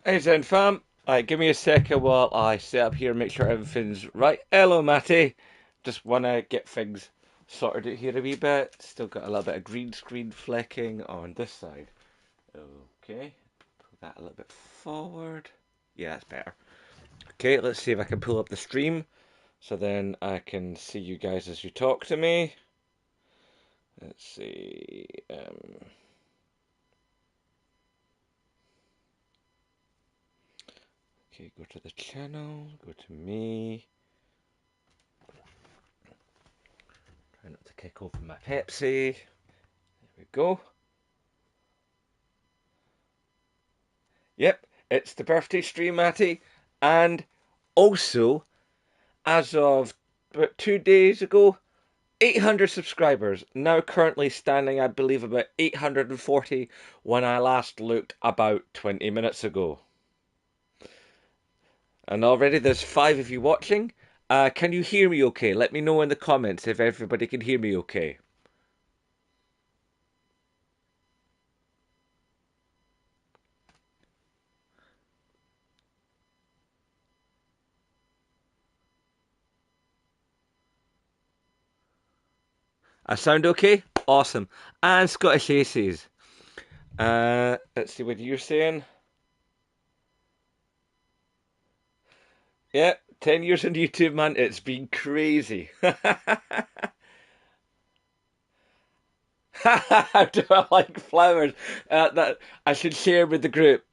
Hey Zen fam, give me a second while I set up here and make sure everything's right. Hello Matty, just wanna get things sorted out here a wee bit. Still got a little bit of green screen flecking on this side. Okay, pull that a little bit forward. Yeah, that's better. Okay, let's see if I can pull up the stream so then I can see you guys as you talk to me. Let's see. Okay, go to the channel, go to me. Try not to kick open my Pepsi. There we go. Yep, it's the birthday stream, Matty. And also, as of about 2 days ago, 800 subscribers. Now currently standing, I believe, about 840 when I last looked about 20 minutes ago. And already there's 5 of you watching. Can you hear me okay? Let me know in the comments if everybody can hear me okay. I sound okay? Awesome. And Scottish Aces. Let's see what you're saying. Yeah, 10 years on YouTube, man. It's been crazy. Do I like flowers? That I should share with the group.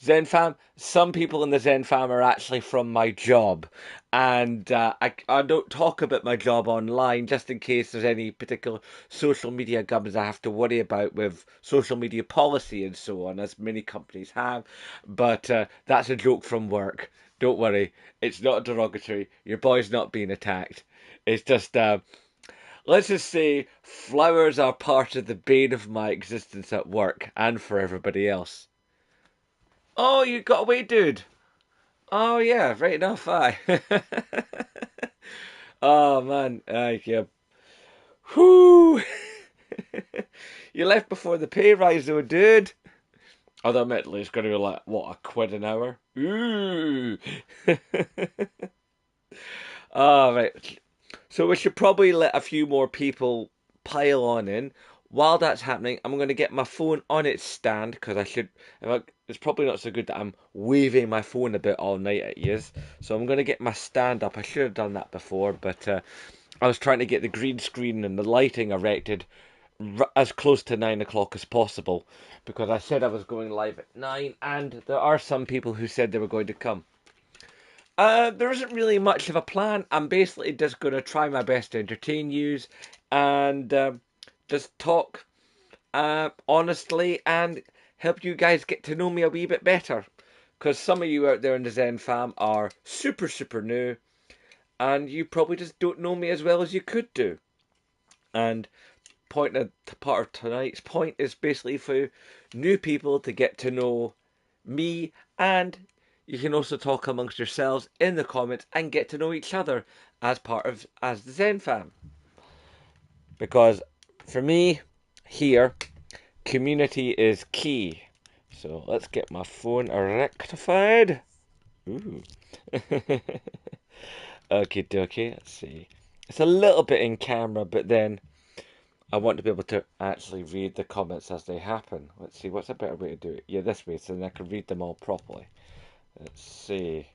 Zen fam. Some people in the Zen fam are actually from my job, and I don't talk about my job online just in case there's any particular social media gums I have to worry about with social media policy and so on, as many companies have. But that's a joke from work. Don't worry, it's not derogatory. Your boy's not being attacked. It's just let's just say flowers are part of the bane of my existence at work and for everybody else. Oh, you got away, dude. Oh yeah, right enough. Aye. Oh man, yeah. Whoo! You left before the pay rise, though, dude. Although admittedly, it's going to be like what, a quid an hour. Ooh. Oh right. So we should probably let a few more people pile on in. While that's happening, I'm going to get my phone on its stand because I should. It's probably not so good that I'm waving my phone a bit all night at you. So I'm going to get my stand up. I should have done that before, but I was trying to get the green screen and the lighting erected as close to 9 o'clock as possible because I said I was going live at 9, and there are some people who said they were going to come. There isn't really much of a plan. I'm basically just going to try my best to entertain yous and just talk honestly and help you guys get to know me a wee bit better. Because some of you out there in the Zen fam are super, super new and you probably just don't know me as well as you could do. And part of tonight's point is basically for new people to get to know me, and you can also talk amongst yourselves in the comments and get to know each other as the Zen fam. Because for me, here, community is key. So let's get my phone rectified. Ooh. Okay, dokie. Let's see. It's a little bit in camera, but then I want to be able to actually read the comments as they happen. Let's see, what's a better way to do it? Yeah, this way, so then I can read them all properly. Let's see.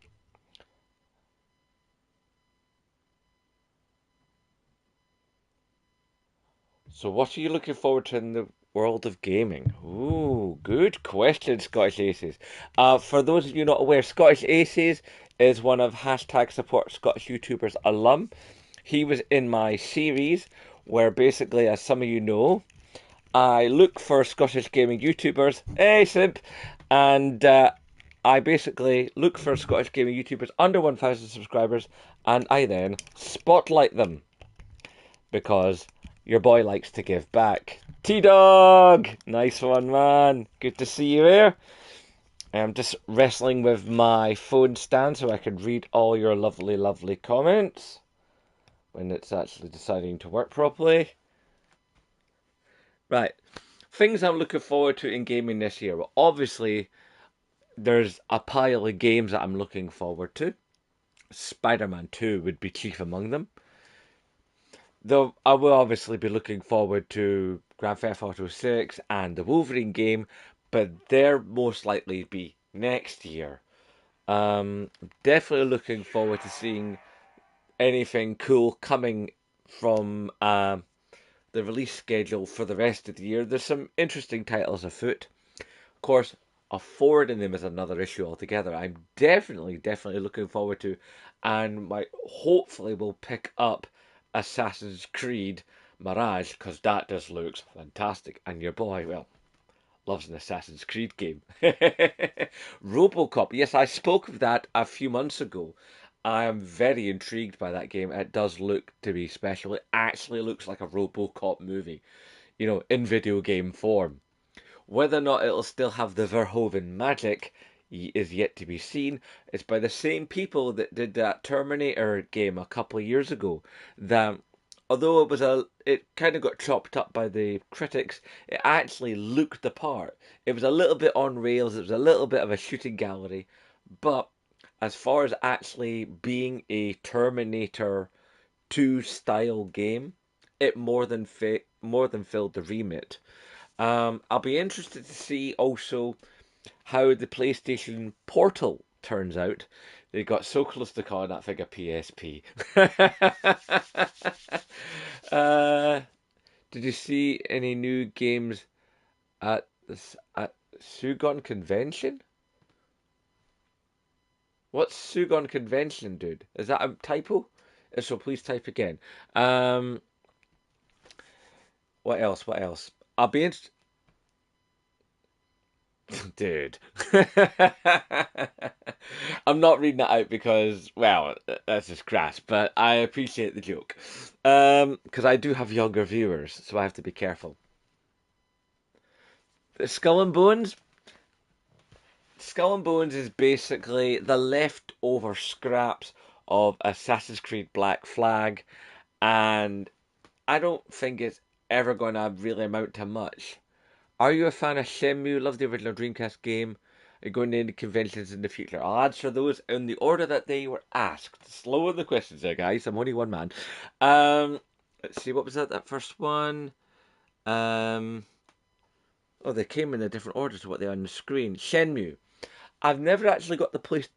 So, what are you looking forward to in the world of gaming? Ooh, good question, Scottish Aces. For those of you not aware, Scottish Aces is one of hashtag support Scottish YouTubers alum. He was in my series where basically, as some of you know, I look for Scottish gaming YouTubers, hey simp, and I basically look for Scottish gaming YouTubers under 1,000 subscribers, and I then spotlight them because your boy likes to give back. T-Dog! Nice one, man. Good to see you here. I'm just wrestling with my phone stand so I can read all your lovely, lovely comments when it's actually deciding to work properly. Right. Things I'm looking forward to in gaming this year. Well, obviously, there's a pile of games that I'm looking forward to. Spider-Man 2 would be chief among them. Though I will obviously be looking forward to Grand Theft Auto 6 and the Wolverine game, but they're most likely to be next year. Definitely looking forward to seeing anything cool coming from the release schedule for the rest of the year. There's some interesting titles afoot. Of course, affording them is another issue altogether. I'm definitely looking forward to, and might hopefully will pick up Assassin's Creed Mirage because that just looks fantastic. And your boy, well, loves an Assassin's Creed game. RoboCop, yes, I spoke of that a few months ago. I am very intrigued by that game. It does look to be special. It actually looks like a RoboCop movie, in video game form. Whether or not it'll still have the Verhoeven magic is yet to be seen. It's by the same people that did that Terminator game a couple of years ago. That although it kind of got chopped up by the critics, it actually looked the part. It was a little bit on rails. It was a little bit of a shooting gallery, but as far as actually being a Terminator 2 style game, it more than filled the remit. I'll be interested to see also how the PlayStation Portal turns out. They got so close to calling that thing a PSP. uh, did you see any new games at Sugon Convention? What's Sugon Convention, dude? Is that a typo? If so, please type again. Um, what else? What else? I'll be interested. Dude. I'm not reading that out because, well, that's just crass, but I appreciate the joke. Because I do have younger viewers, so I have to be careful. Skull and Bones? Skull and Bones is basically the leftover scraps of Assassin's Creed Black Flag, and I don't think it's ever going to really amount to much. Are you a fan of Shenmue? Love the original Dreamcast game. Are you going to any conventions in the future? I'll answer those in the order that they were asked. Slow on the questions there, guys. I'm only one man. Let's see, what was that? That first one. Um, oh, they came in a different order to what they are on the screen. Shenmue. I've never actually got the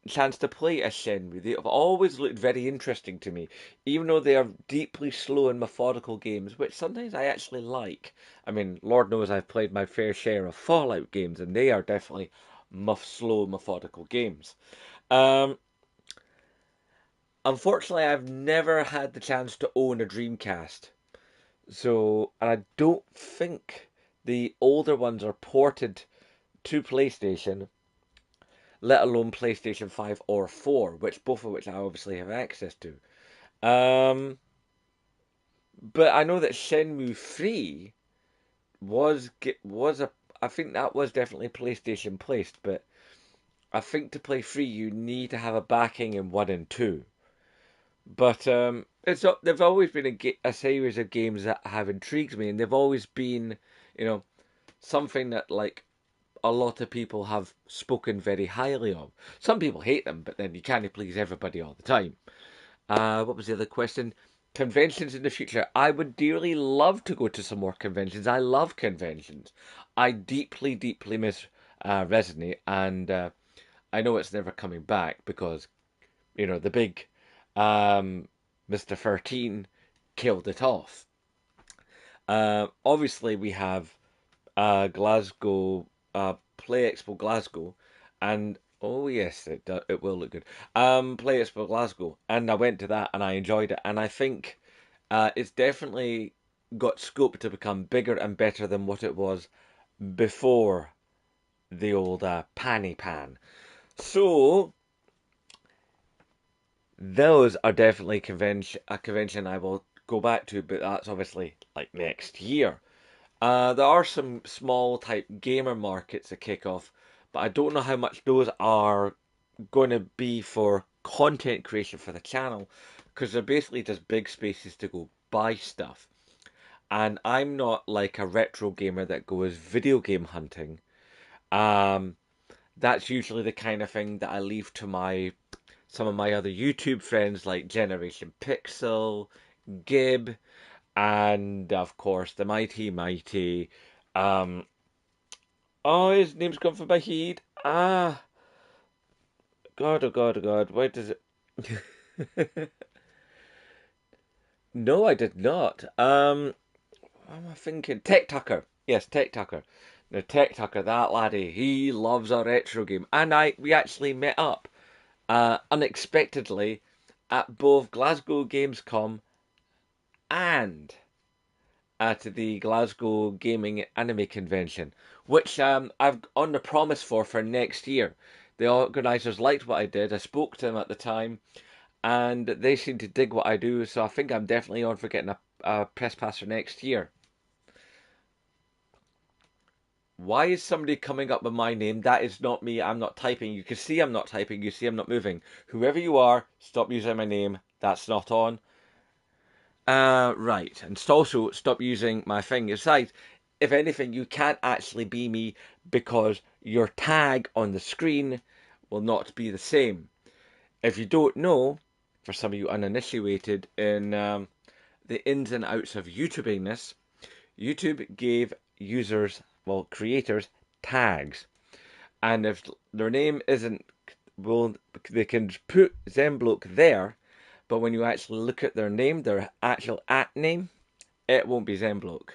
chance to play as Shenmue. They have always looked very interesting to me, even though they are deeply slow and methodical games, which sometimes I actually like. I mean, Lord knows I've played my fair share of Fallout games, and they are definitely slow, methodical games. Um, Unfortunately, I've never had the chance to own a Dreamcast, so and I don't think the older ones are ported to PlayStation, let alone PlayStation 5 or 4, which both of which I obviously have access to. Um, but I know that Shenmue 3 was a I think that was definitely PlayStation placed, but I think to play 3 you need to have a backing in 1 and 2. But they've always been a series of games that have intrigued me, and they've always been, you know, something that like a lot of people have spoken very highly of. Some people hate them, but then you can't please everybody all the time. What was the other question? Conventions in the future. I would dearly love to go to some more conventions. I love conventions. I deeply miss Resonate, and I know it's never coming back because the big Mr. 13 killed it off. Obviously, we have Glasgow, Play Expo Glasgow, and oh yes, it will look good. Play Expo Glasgow, and I went to that and I enjoyed it, and I think it's definitely got scope to become bigger and better than what it was before the old Panny Pan. So those are definitely a convention I will go back to, but that's obviously like next year. There are some small type gamer markets that kick off, but I don't know how much those are going to be for content creation for the channel because they're basically just big spaces to go buy stuff. And I'm not like a retro gamer that goes video game hunting. Um, that's usually the kind of thing that I leave to some of my other YouTube friends like Generation Pixel, Gib, and of course the Mighty. Um, oh, his name's gone from my head. Ah, God, oh God, oh God. Where does it? No, I did not. What am I thinking? Tech Tucker. Yes, Tech Tucker. Now, Tech Tucker, that laddie, he loves a retro game, and we actually met up unexpectedly at both Glasgow Gamescom and at the Glasgow Gaming Anime Convention, which I've on the promise for next year. The organisers liked what I did. I spoke to them at the time, and they seem to dig what I do. So I think I'm definitely on for getting a press pass for next year. Why is somebody coming up with my name? That is not me. I'm not typing. You can see I'm not typing. You see I'm not moving. Whoever you are, stop using my name. That's not on. Right. And also stop using my thing. Besides, if anything, you can't actually be me because your tag on the screen will not be the same. If you don't know, for some of you uninitiated in the ins and outs of YouTubingness, YouTube gave users, well, creators, tags. And if their name isn't, well, they can put Zembloke there, but when you actually look at their name, their actual at name, it won't be Zembloke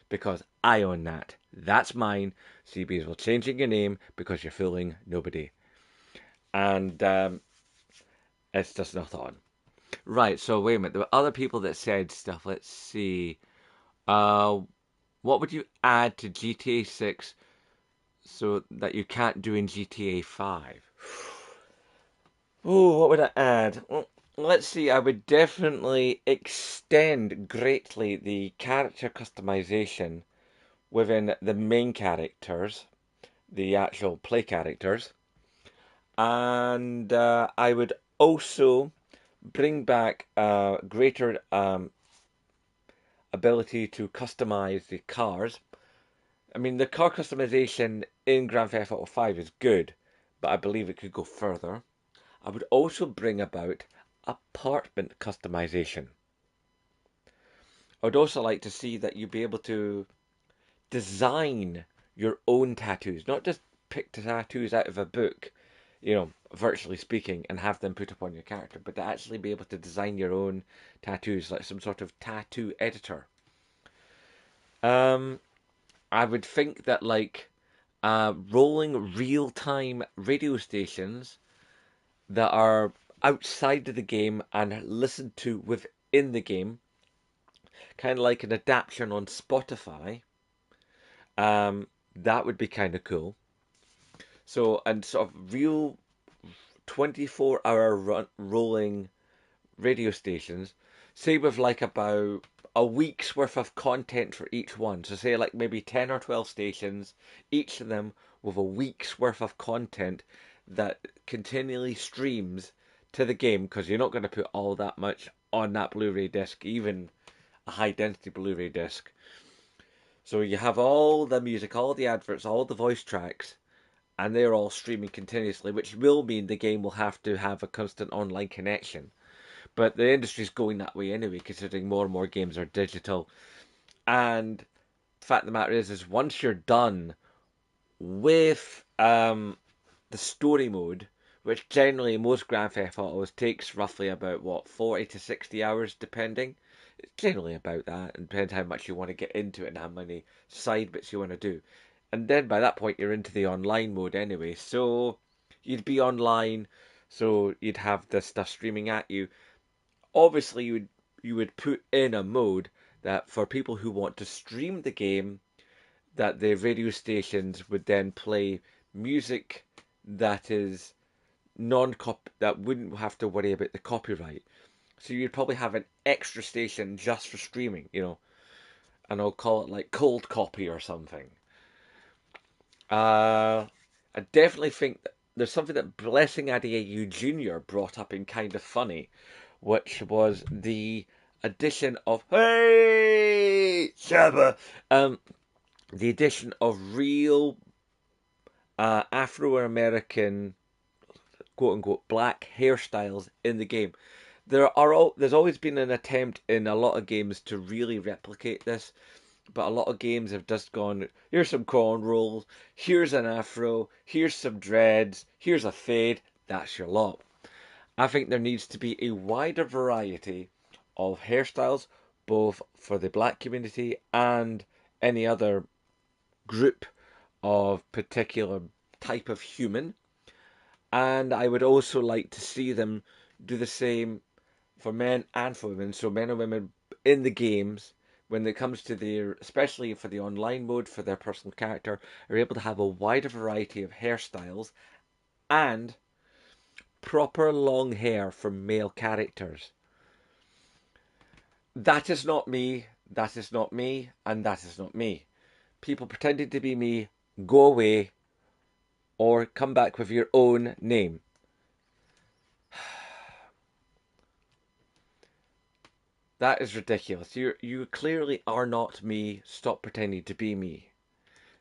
because I own that. That's mine. So you may as well changing your name because you're fooling nobody. And it's just not on. Right, so wait a minute. There were other people that said stuff. Let's see. Uh, what would you add to GTA 6 so that you can't do in GTA 5? Oh, what would I add? Well, let's see. I would definitely extend greatly the character customization within the main characters, the actual play characters, and I would also bring back greater ability to customize the cars. I mean, the car customization in Grand Theft Auto 5 is good, but I believe it could go further. I would also bring about apartment customization. I would also like to see that you be able to design your own tattoos, not just pick tattoos out of a book, virtually speaking, and have them put upon your character, but to actually be able to design your own tattoos, like some sort of tattoo editor. Um, I would think that rolling real time radio stations that are outside of the game and listened to within the game, kind of like an adaptation on Spotify. That would be kind of cool. So, and sort of real 24-hour rolling radio stations, say with like about a week's worth of content for each one. So, say like maybe 10 or 12 stations, each of them with a week's worth of content that continually streams to the game because you're not going to put all that much on that Blu-ray disc, even a high density Blu-ray disc. So you have all the music, all the adverts, all the voice tracks, and they're all streaming continuously, which will mean the game will have to have a constant online connection. But the industry's going that way anyway, considering more and more games are digital. And the fact of the matter is once you're done with the story mode, which generally most Grand Theft Autos takes roughly about 40 to 60 hours, depending. It's generally about that, and depends how much you want to get into it and how many side bits you want to do. And then by that point, you're into the online mode anyway. So you'd be online, so you'd have the stuff streaming at you. Obviously, you would put in a mode that for people who want to stream the game, that the radio stations would then play music that is non-cop that wouldn't have to worry about the copyright. So you'd probably have an extra station just for streaming, and I'll call it like cold copy or something. I definitely think that there's something that Blessing Adeyewu Jr. brought up in Kind of Funny, which was the addition of Hey Shabba, the addition of real Afro-American, quote-unquote, black hairstyles in the game. There's always been an attempt in a lot of games to really replicate this, but a lot of games have just gone, here's some cornrows, here's an afro, here's some dreads, here's a fade, that's your lot. I think there needs to be a wider variety of hairstyles, both for the black community and any other group of particular type of human. And I would also like to see them do the same for men and for women. So men and women in the games, when it comes to their, especially for the online mode, for their personal character, are able to have a wider variety of hairstyles and proper long hair for male characters. That is not me, that is not me, and that is not me. People pretending to be me, go away or come back with your own name. That is ridiculous. You clearly are not me. Stop pretending to be me.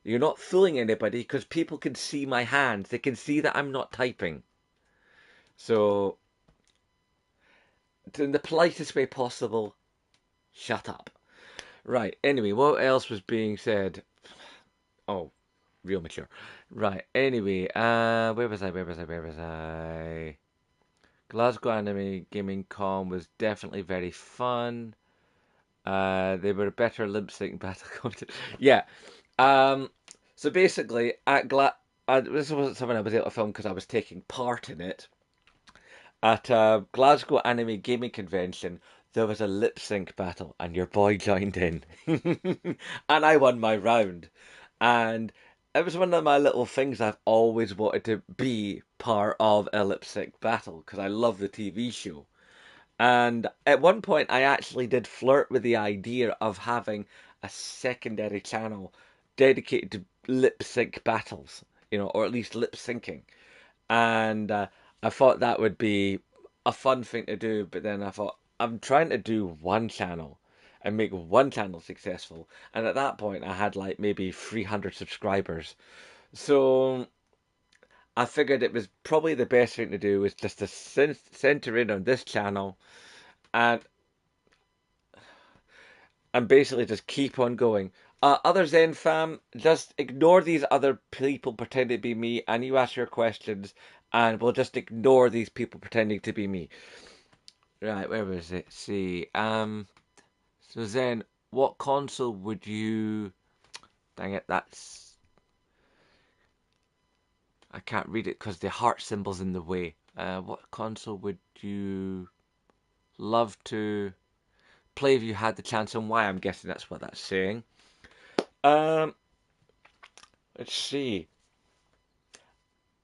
You're not fooling anybody because people can see my hands. They can see that I'm not typing. So, in the politest way possible, shut up. Right, anyway, what else was being said? Oh, real mature. Right, anyway, where was I? Glasgow Anime Gaming Con was definitely very fun. They were a better lip sync battle content. Yeah. Um, so basically, this wasn't something I was able to film because I was taking part in it. At Glasgow Anime Gaming Convention, there was a lip sync battle, and your boy joined in, and I won my round. And it was one of my little things I've always wanted to be part of a lip sync battle because I love the TV show. And at one point, I actually did flirt with the idea of having a secondary channel dedicated to lip sync battles, or at least lip syncing. And I thought that would be a fun thing to do, but then I thought, I'm trying to do one channel and make one channel successful. And at that point, I had like maybe 300 subscribers. So I figured it was probably the best thing to do was just to center in on this channel and basically just keep on going. Other Zen fam, just ignore these other people pretending to be me, and you ask your questions, and we'll just ignore these people pretending to be me. Right, where was it? See, so Zen, what console would you? Dang it, I can't read it because the heart symbol's in the way. What console would you love to play if you had the chance, and why? I'm guessing that's what that's saying. Um, let's see.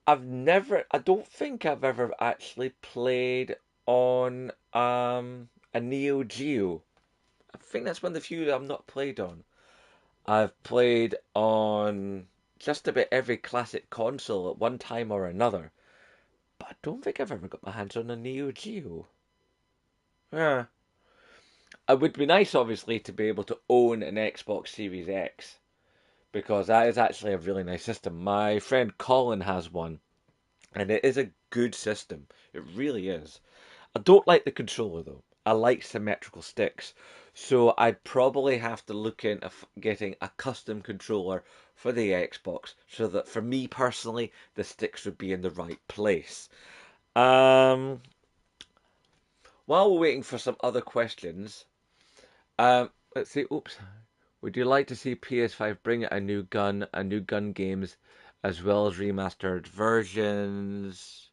I don't think I've ever actually played on a Neo Geo. I think that's one of the few that I've not played on. I've played on just about every classic console at one time or another, but I don't think I've ever got my hands on a Neo Geo. Yeah. It would be nice, obviously, to be able to own an Xbox Series X because that is actually a really nice system. My friend Colin has one, and it is a good system. It really is. I don't like the controller though. I like symmetrical sticks. So I'd probably have to look into getting a custom controller for the Xbox so that for me personally, the sticks would be in the right place. Um, while we're waiting for some other questions, let's see. Oops. Would you like to see PS5 bring out a new gun games, as well as remastered versions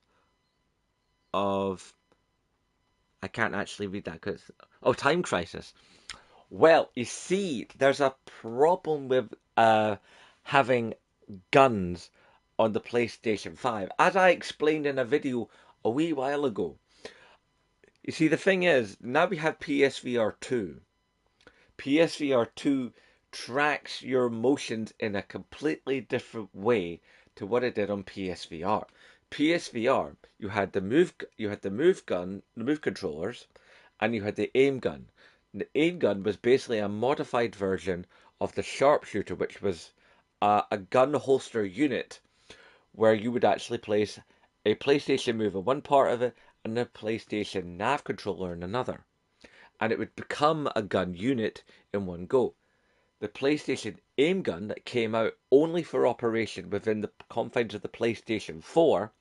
of I can't actually read that because Time Crisis. Well, you see, there's a problem with having guns on the PlayStation 5, as I explained in a video a wee while ago. You see, the thing is, now we have PSVR 2. PSVR 2 tracks your motions in a completely different way to what it did on PSVR. PSVR, you had the move controllers, and you had the aim gun. The aim gun was basically a modified version of the sharpshooter, which was a gun holster unit where you would actually place a PlayStation Move in one part of it and a PlayStation Nav controller in another. And it would become a gun unit in one go. The PlayStation Aim Gun that came out only for operation within the confines of the PlayStation 4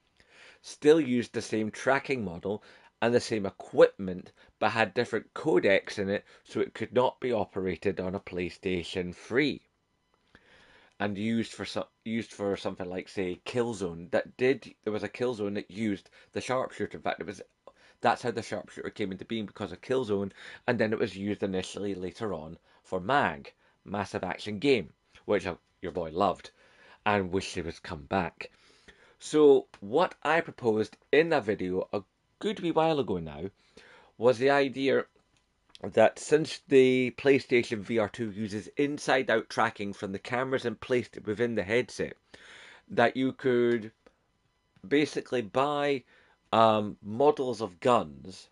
still used the same tracking model and the same equipment, but had different codecs in it, so it could not be operated on a PlayStation 3 and used for something like, say, Killzone. There was a Killzone that used the sharpshooter. In fact, that's how the sharpshooter came into being, because of Killzone, and then it was used initially later on for MAG, Massive Action Game, which your boy loved and wished it was come back. So what I proposed in that video a good wee while ago now was the idea that since the PlayStation VR2 uses inside-out tracking from the cameras placed within the headset, that you could basically buy models of guns,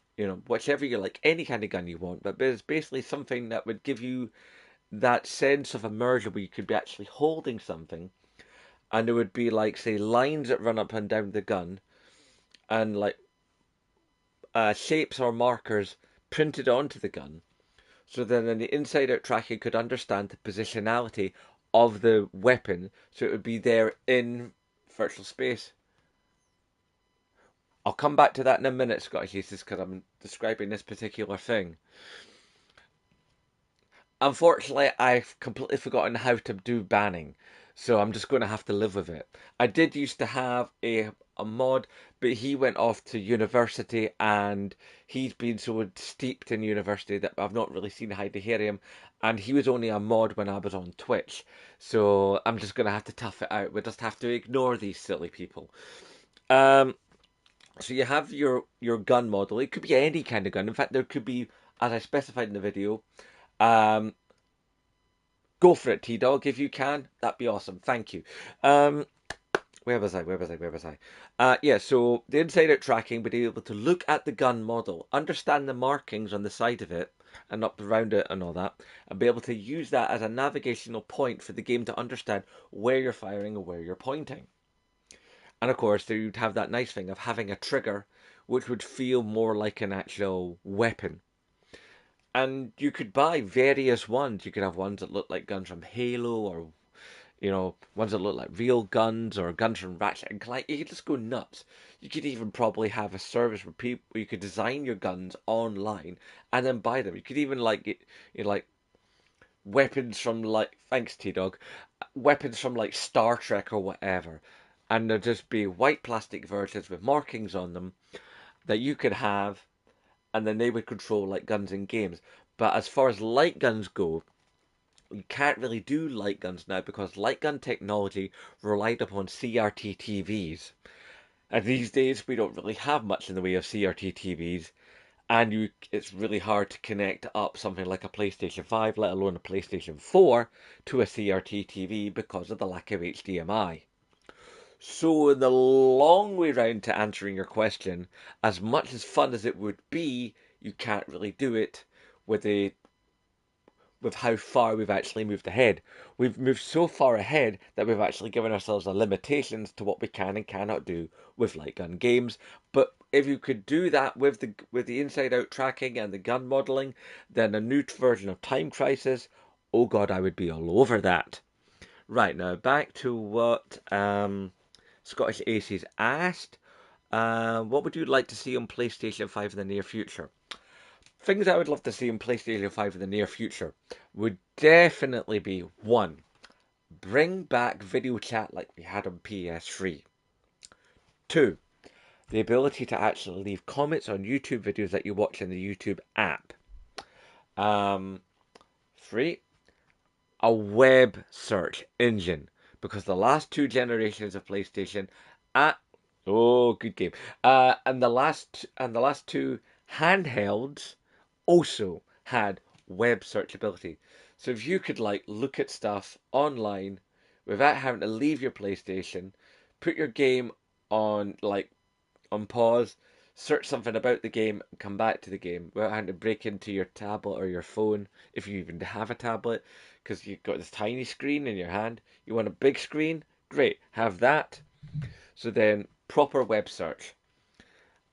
whichever you like, any kind of gun you want, but it's basically something that would give you that sense of immersion where you could be actually holding something, and there would be, like, say, lines that run up and down the gun, and like shapes or markers printed onto the gun. So then the inside out tracking could understand the positionality of the weapon, so it would be there in virtual space. I'll come back to that in a minute, Scottish Jesus, because I'm describing this particular thing. Unfortunately, I've completely forgotten how to do banning, so I'm just going to have to live with it. I did used to have a mod, but he went off to university, and he's been so steeped in university that I've not really seen how to hear him, and he was only a mod when I was on Twitch, so I'm just going to have to tough it out. We'll just have to ignore these silly people. So you have your gun model. It could be any kind of gun. In fact, there could be, as I specified in the video, um, go for it, T-Dog, if you can. That'd be awesome. Thank you. Where was I? Yeah, so the inside-out tracking would be able to look at the gun model, understand the markings on the side of it, and up around it and all that, and be able to use that as a navigational point for the game to understand where you're firing and where you're pointing. And of course, you'd have that nice thing of having a trigger, which would feel more like an actual weapon. And you could buy various ones. You could have ones that look like guns from Halo, or ones that look like real guns, or guns from Ratchet and Clank. You could just go nuts. You could even probably have a service where you could design your guns online and then buy them. You could even like weapons from, like, thanks T-Dog, weapons from like Star Trek or whatever, and there'd just be white plastic versions with markings on them that you could have, and then they would control like guns in games. But as far as light guns go, you can't really do light guns now because light gun technology relied upon CRT TVs. And these days we don't really have much in the way of CRT TVs, and it's really hard to connect up something like a PlayStation 5, let alone a PlayStation 4, to a CRT TV because of the lack of HDMI. So, in the long way round to answering your question, as much as fun as it would be, you can't really do it with how far we've actually moved ahead. We've moved so far ahead that we've actually given ourselves limitations to what we can and cannot do with light gun games. But if you could do that with the inside out tracking and the gun modeling, then a new version of Time Crisis, oh god, I would be all over that. Right, now back to what Scottish Aces asked. What would you like to see on PlayStation 5 in the near future? Things I would love to see in PlayStation 5 in the near future would definitely be: one, bring back video chat like we had on PS3. Two, the ability to actually leave comments on YouTube videos that you watch in the YouTube app. Three, a web search engine, because the last two generations of PlayStation, good game, and the last two handhelds also had web searchability. So if you could like look at stuff online without having to leave your PlayStation, put your game on pause, search something about the game, and come back to the game without having to break into your tablet or your phone, if you even have a tablet, because you've got this tiny screen in your hand. You want a big screen? Great, have that. So then, proper web search.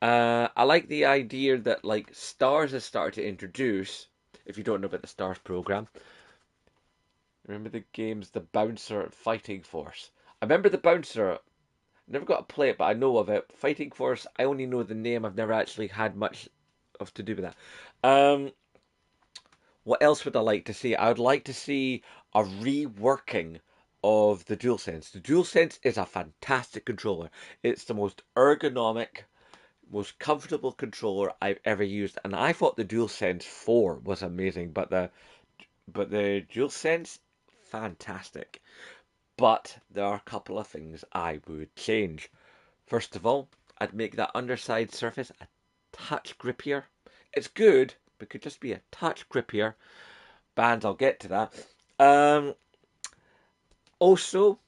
I like the idea that like Stars has started to introduce. If you don't know about the Stars program, remember the games, the Bouncer, Fighting Force. I remember the Bouncer. Never got to play it, but I know of it. Fighting Force. I only know the name. I've never actually had much of to do with that. Um, what else would I like to see? I would like to see a reworking of the DualSense. The DualSense is a fantastic controller. It's the most ergonomic, most comfortable controller I've ever used, and I thought the DualSense 4 was amazing, but the DualSense, fantastic. But there are a couple of things I would change. First of all, I'd make that underside surface a touch grippier. It's good, but could just be a touch grippier. Bands, I'll get to that. Um, Also,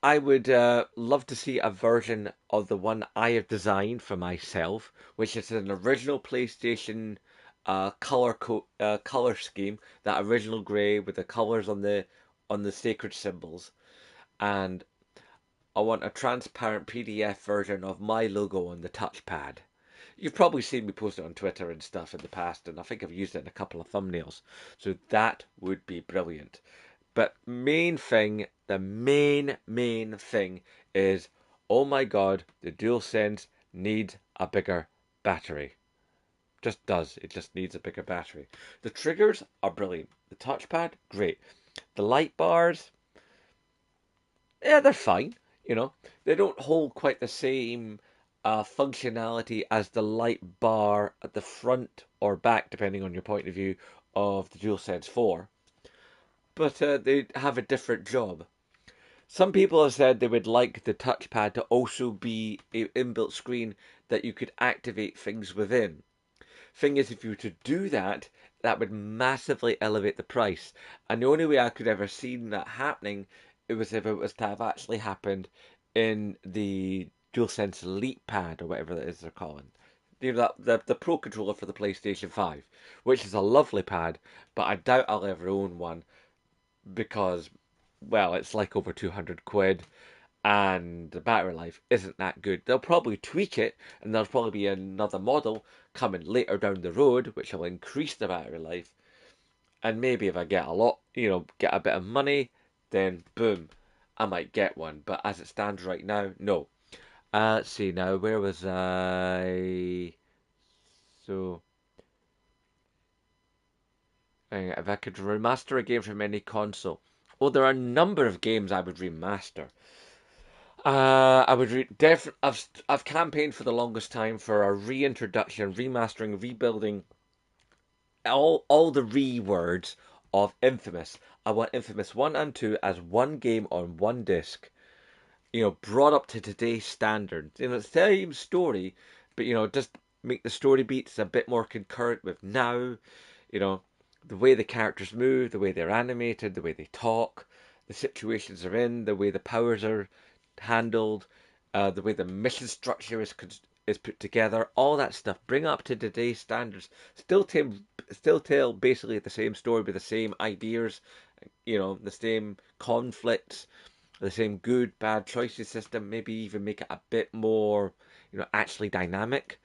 I would love to see a version of the one I have designed for myself, which is an original PlayStation color scheme, that original grey with the colors on the sacred symbols, and I want a transparent PDF version of my logo on the touchpad. You've probably seen me post it on Twitter and stuff in the past, and I think I've used it in a couple of thumbnails. So that would be brilliant. But the main thing is, oh my god, the DualSense needs a bigger battery. Just does. It just needs a bigger battery. The triggers are brilliant. The touchpad, great. The light bars, yeah, they're fine. You know, they don't hold quite the same functionality as the light bar at the front or back, depending on your point of view, of the DualSense 4. But they have a different job. Some people have said they would like the touchpad to also be an inbuilt screen that you could activate things within. Thing is, if you were to do that, that would massively elevate the price. And the only way I could ever see that happening, it was if it was to have actually happened in the DualSense Elite Pad or whatever that is they're calling. You know, the Pro controller for the PlayStation 5, which is a lovely pad, but I doubt I'll ever own one because, well, it's like over 200 quid and the battery life isn't that good. They'll probably tweak it, and there'll probably be another model coming later down the road, which will increase the battery life. And maybe if I get a lot, get a bit of money, then boom, I might get one. But as it stands right now, no. Let's see now, where was I? So, if I could remaster a game from any console. Well, there are a number of games I would remaster. I would I've campaigned for the longest time for a reintroduction, remastering, rebuilding all the words of Infamous. I want Infamous 1 and 2 as one game on one disc. Brought up to today's standards. It's the same story, but just make the story beats a bit more concurrent with now. You know, the way the characters move, the way they're animated, the way they talk, the situations they're in, the way the powers are handled, the way the mission structure is put together, all that stuff. Bring up to today's standards. Still tell basically the same story with the same ideas. The same conflicts, the same good bad choices system. Maybe even make it a bit more, actually dynamic.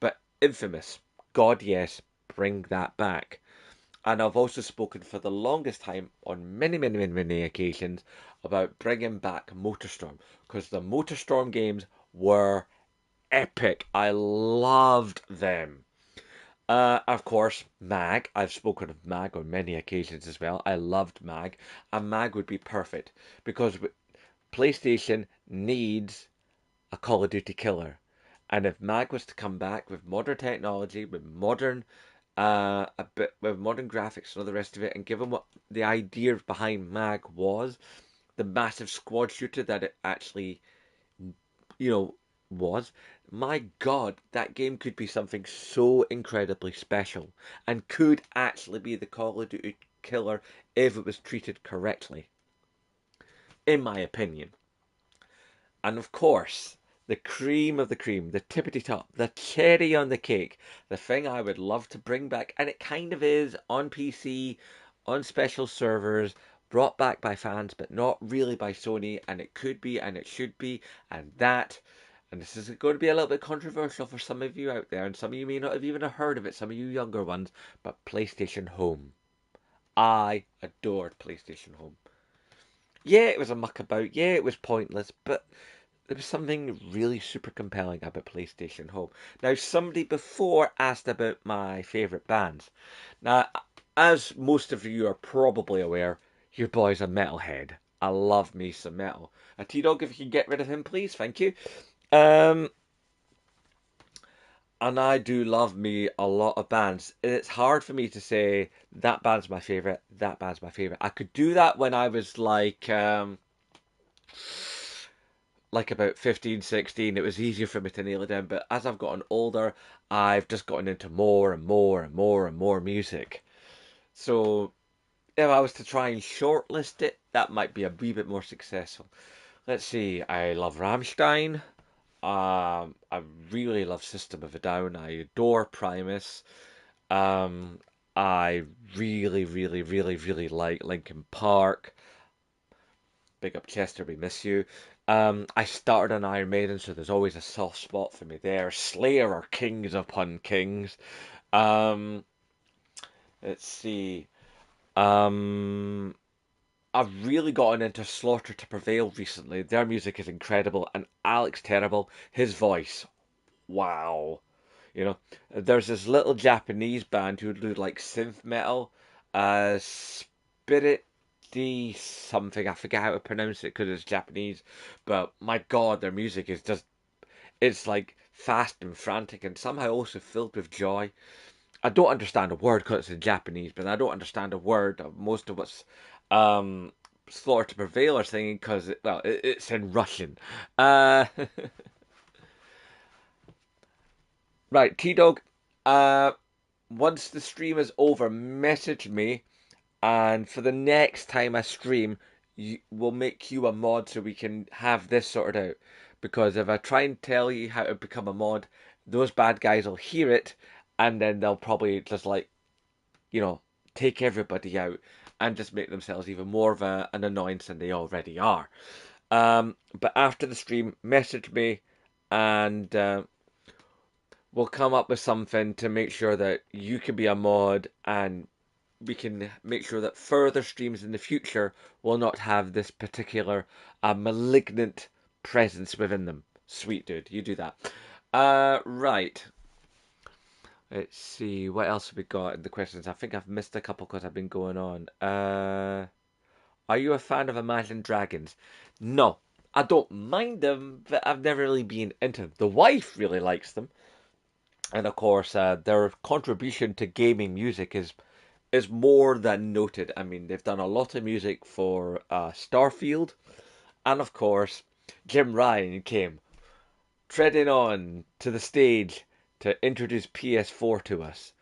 But Infamous, God yes, bring that back. And I've also spoken for the longest time on many, many, many, many occasions about bringing back MotorStorm because the MotorStorm games were epic. I loved them. Of course, Mag. I've spoken of Mag on many occasions as well. I loved Mag, and Mag would be perfect because PlayStation needs a Call of Duty killer. And if Mag was to come back with modern technology, with modern graphics and all the rest of it, and given what the idea behind Mag was, the massive squad shooter that it actually, was, my God, that game could be something so incredibly special and could actually be the Call of Duty killer if it was treated correctly, in my opinion. And of course, the cream of the cream, the tippity top, the cherry on the cake, the thing I would love to bring back, and it kind of is on PC, on special servers, brought back by fans, but not really by Sony, and it could be, and it should be, and that. And this is going to be a little bit controversial for some of you out there, and some of you may not have even heard of it, some of you younger ones, but PlayStation Home. I adored PlayStation Home. Yeah, it was a muckabout. Yeah, it was pointless, but there was something really super compelling about PlayStation Home. Now, somebody before asked about my favourite bands. Now, as most of you are probably aware, your boy's a metalhead. I love me some metal. A T-Dog, if you can get rid of him, please, thank you. Um, and I do love me a lot of bands. And it's hard for me to say that band's my favourite, that band's my favourite. I could do that when I was like about 15, 16, it was easier for me to nail it down. But as I've gotten older, I've just gotten into more and more and more and more music. So if I was to try and shortlist it, that might be a wee bit more successful. Let's see. I love Rammstein. I really love System of a Down. I adore Primus. Um, I really, really, really, really like Linkin Park. Big up Chester, we miss you. I started on Iron Maiden, so there's always a soft spot for me there. Slayer are kings upon kings. Um, let's see. Um, I've really gotten into Slaughter to Prevail recently. Their music is incredible, and Alex Terrible, his voice, wow. You know, there's this little Japanese band who do like synth metal, Spirit D something. I forget how to pronounce it because it's Japanese, but my God, their music is just it's like fast and frantic and somehow also filled with joy. I don't understand a word because it's in Japanese, but I don't understand a word of most of what's um, Slaughter to Prevail are singing because it's in Russian. Uh, right, T Dog. Uh, once the stream is over, message me, and for the next time I stream, we'll make you a mod so we can have this sorted out. Because if I try and tell you how to become a mod, those bad guys will hear it, and then they'll probably just like you know take everybody out and just make themselves even more of an annoyance than they already are. But after the stream, message me, and we'll come up with something to make sure that you can be a mod and we can make sure that further streams in the future will not have this particular malignant presence within them. Sweet dude, you do that. Right. Let's see, what else have we got in the questions? I think I've missed a couple because I've been going on. Are you a fan of Imagine Dragons? No, I don't mind them, but I've never really been into them. The wife really likes them. And of course, their contribution to gaming music is more than noted. I mean, they've done a lot of music for Starfield, and of course, Jim Ryan came treading on to the stage to introduce PS4 to us,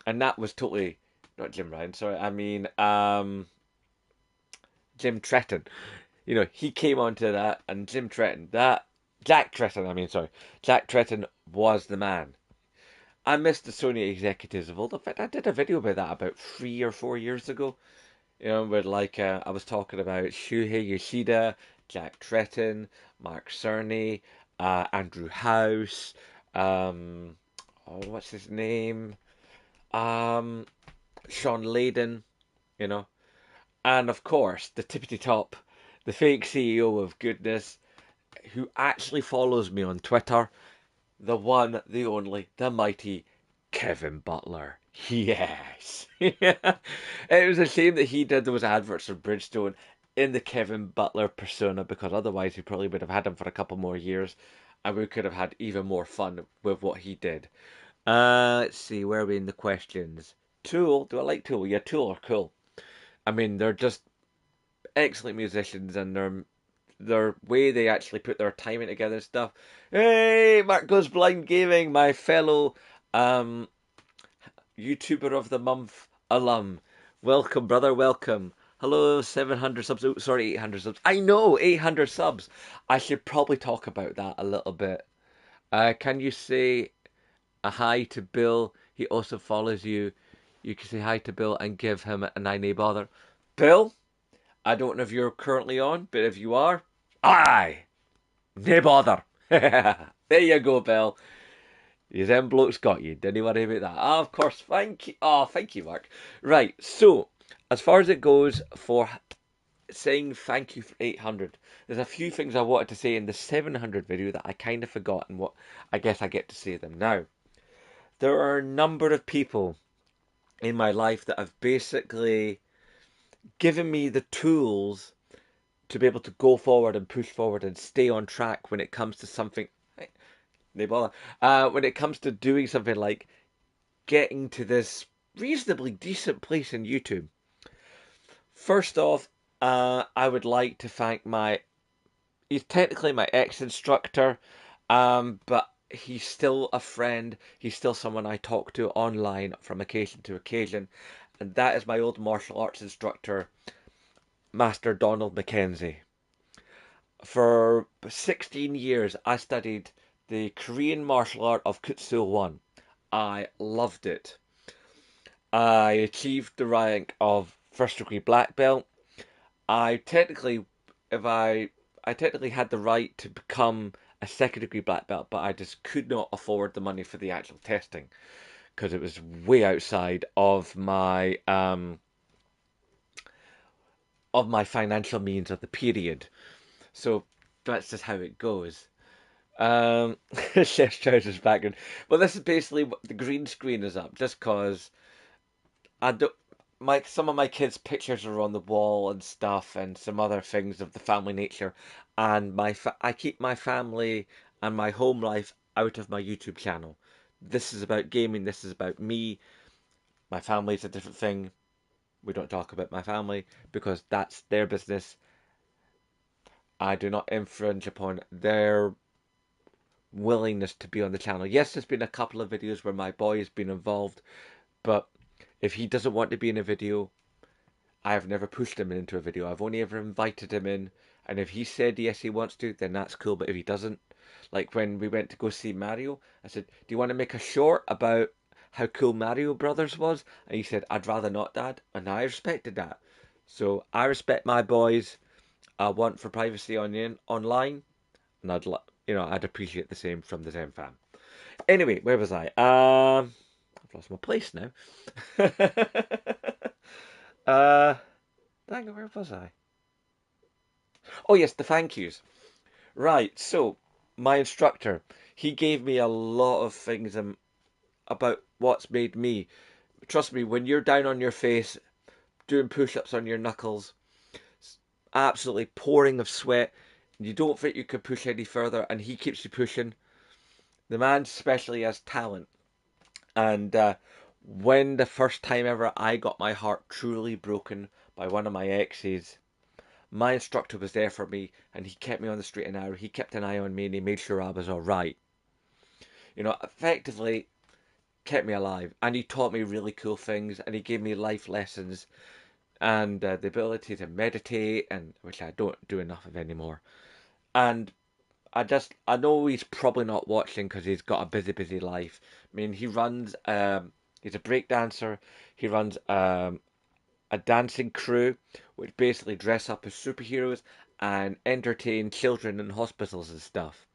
and that was totally not Jim Ryan. Sorry, I mean Jim Tretton. You know, he came onto that, and Jim Tretton, that Jack Tretton. I mean, sorry, Jack Tretton was the man. I missed the Sony executives of old. In fact, I did a video about that about 3 or 4 years ago. You know, where like I was talking about Shuhei Yoshida, Jack Tretton, Mark Cerny, Andrew House, um, oh, what's his name? Um, Sean Layden, you know, and of course the tippity top, the fake CEO of goodness, who actually follows me on Twitter, the one, the only, the mighty Kevin Butler. Yes. It was a shame that he did those adverts for Bridgestone in the Kevin Butler persona because otherwise he probably would have had him for a couple more years and we could have had even more fun with what he did. Let's see, where are we in the questions? Tool, do I like Tool? Yeah, Tool are cool. I mean, they're just excellent musicians and their way they actually put their timing together and stuff. Hey, Mark Goes Blind Gaming, my fellow um, YouTuber of the Month alum. Welcome, brother, welcome. Hello, 700 subs. Oh, sorry, 800 subs. I know, 800 subs. I should probably talk about that a little bit. Can you say a hi to Bill? He also follows you. You can say hi to Bill and give him a nine bother. Bill, I don't know if you're currently on, but if you are, aye, no bother. There you go, Bill. You them blokes got you. Didn't worry about that. Ah, of course. Thank you. Oh, thank you, Mark. Right. So, as far as it goes for saying thank you for 800, there's a few things I wanted to say in the 700 video that I kind of forgot, and what I guess I get to say them now. There are a number of people in my life that have basically given me the tools to be able to go forward and push forward and stay on track when it comes to something. No bother. When it comes to doing something like getting to this reasonably decent place in YouTube. First off, I would like to thank he's technically my ex-instructor, but he's still a friend. He's still someone I talk to online from occasion to occasion, and that is my old martial arts instructor, Master Donald Mackenzie. For 16 years, I studied the Korean martial art of Kutsul One. I loved it. I achieved the rank of first degree black belt. I technically, if I technically had the right to become a second degree black belt, but I just could not afford the money for the actual testing because it was way outside of my financial means of the period. So that's just how it goes. Chef Trousers background. Well, this is basically what the green screen is up, just cause I don't. Some of my kids' pictures are on the wall and stuff, and some other things of the family nature, and I keep my family and my home life out of my YouTube channel. This is about gaming. This is about me. My family's a different thing. We don't talk about my family because that's their business. I do not infringe upon their willingness to be on the channel. Yes, there's been a couple of videos where my boy has been involved, but if he doesn't want to be in a video, I have never pushed him into a video. I've only ever invited him in, and if he said yes he wants to, then that's cool. But if he doesn't, like when we went to go see Mario, I said, "Do you want to make a short about how cool Mario Brothers was?" And he said, "I'd rather not, Dad," and I respected that. So I respect my boys. I want for privacy online, and I'd appreciate the same from the Zen fam. Anyway, where was I? I've lost my place now. uh, Dang it, where was I? Oh yes, the thank yous. Right, so my instructor, he gave me a lot of things about what's made me. Trust me, when you're down on your face, doing push-ups on your knuckles, absolutely pouring of sweat, you don't think you could push any further, and he keeps you pushing. The man especially has talent. And when the first time ever I got my heart truly broken by one of my exes, my instructor was there for me, and he kept me on the straight and narrow. He kept an eye on me, and he made sure I was all right. Effectively kept me alive, and he taught me really cool things, and he gave me life lessons and the ability to meditate, and which I don't do enough of anymore. And I know he's probably not watching because he's got a busy life. I mean, he's a break dancer. He runs a dancing crew, which basically dress up as superheroes and entertain children in hospitals and stuff.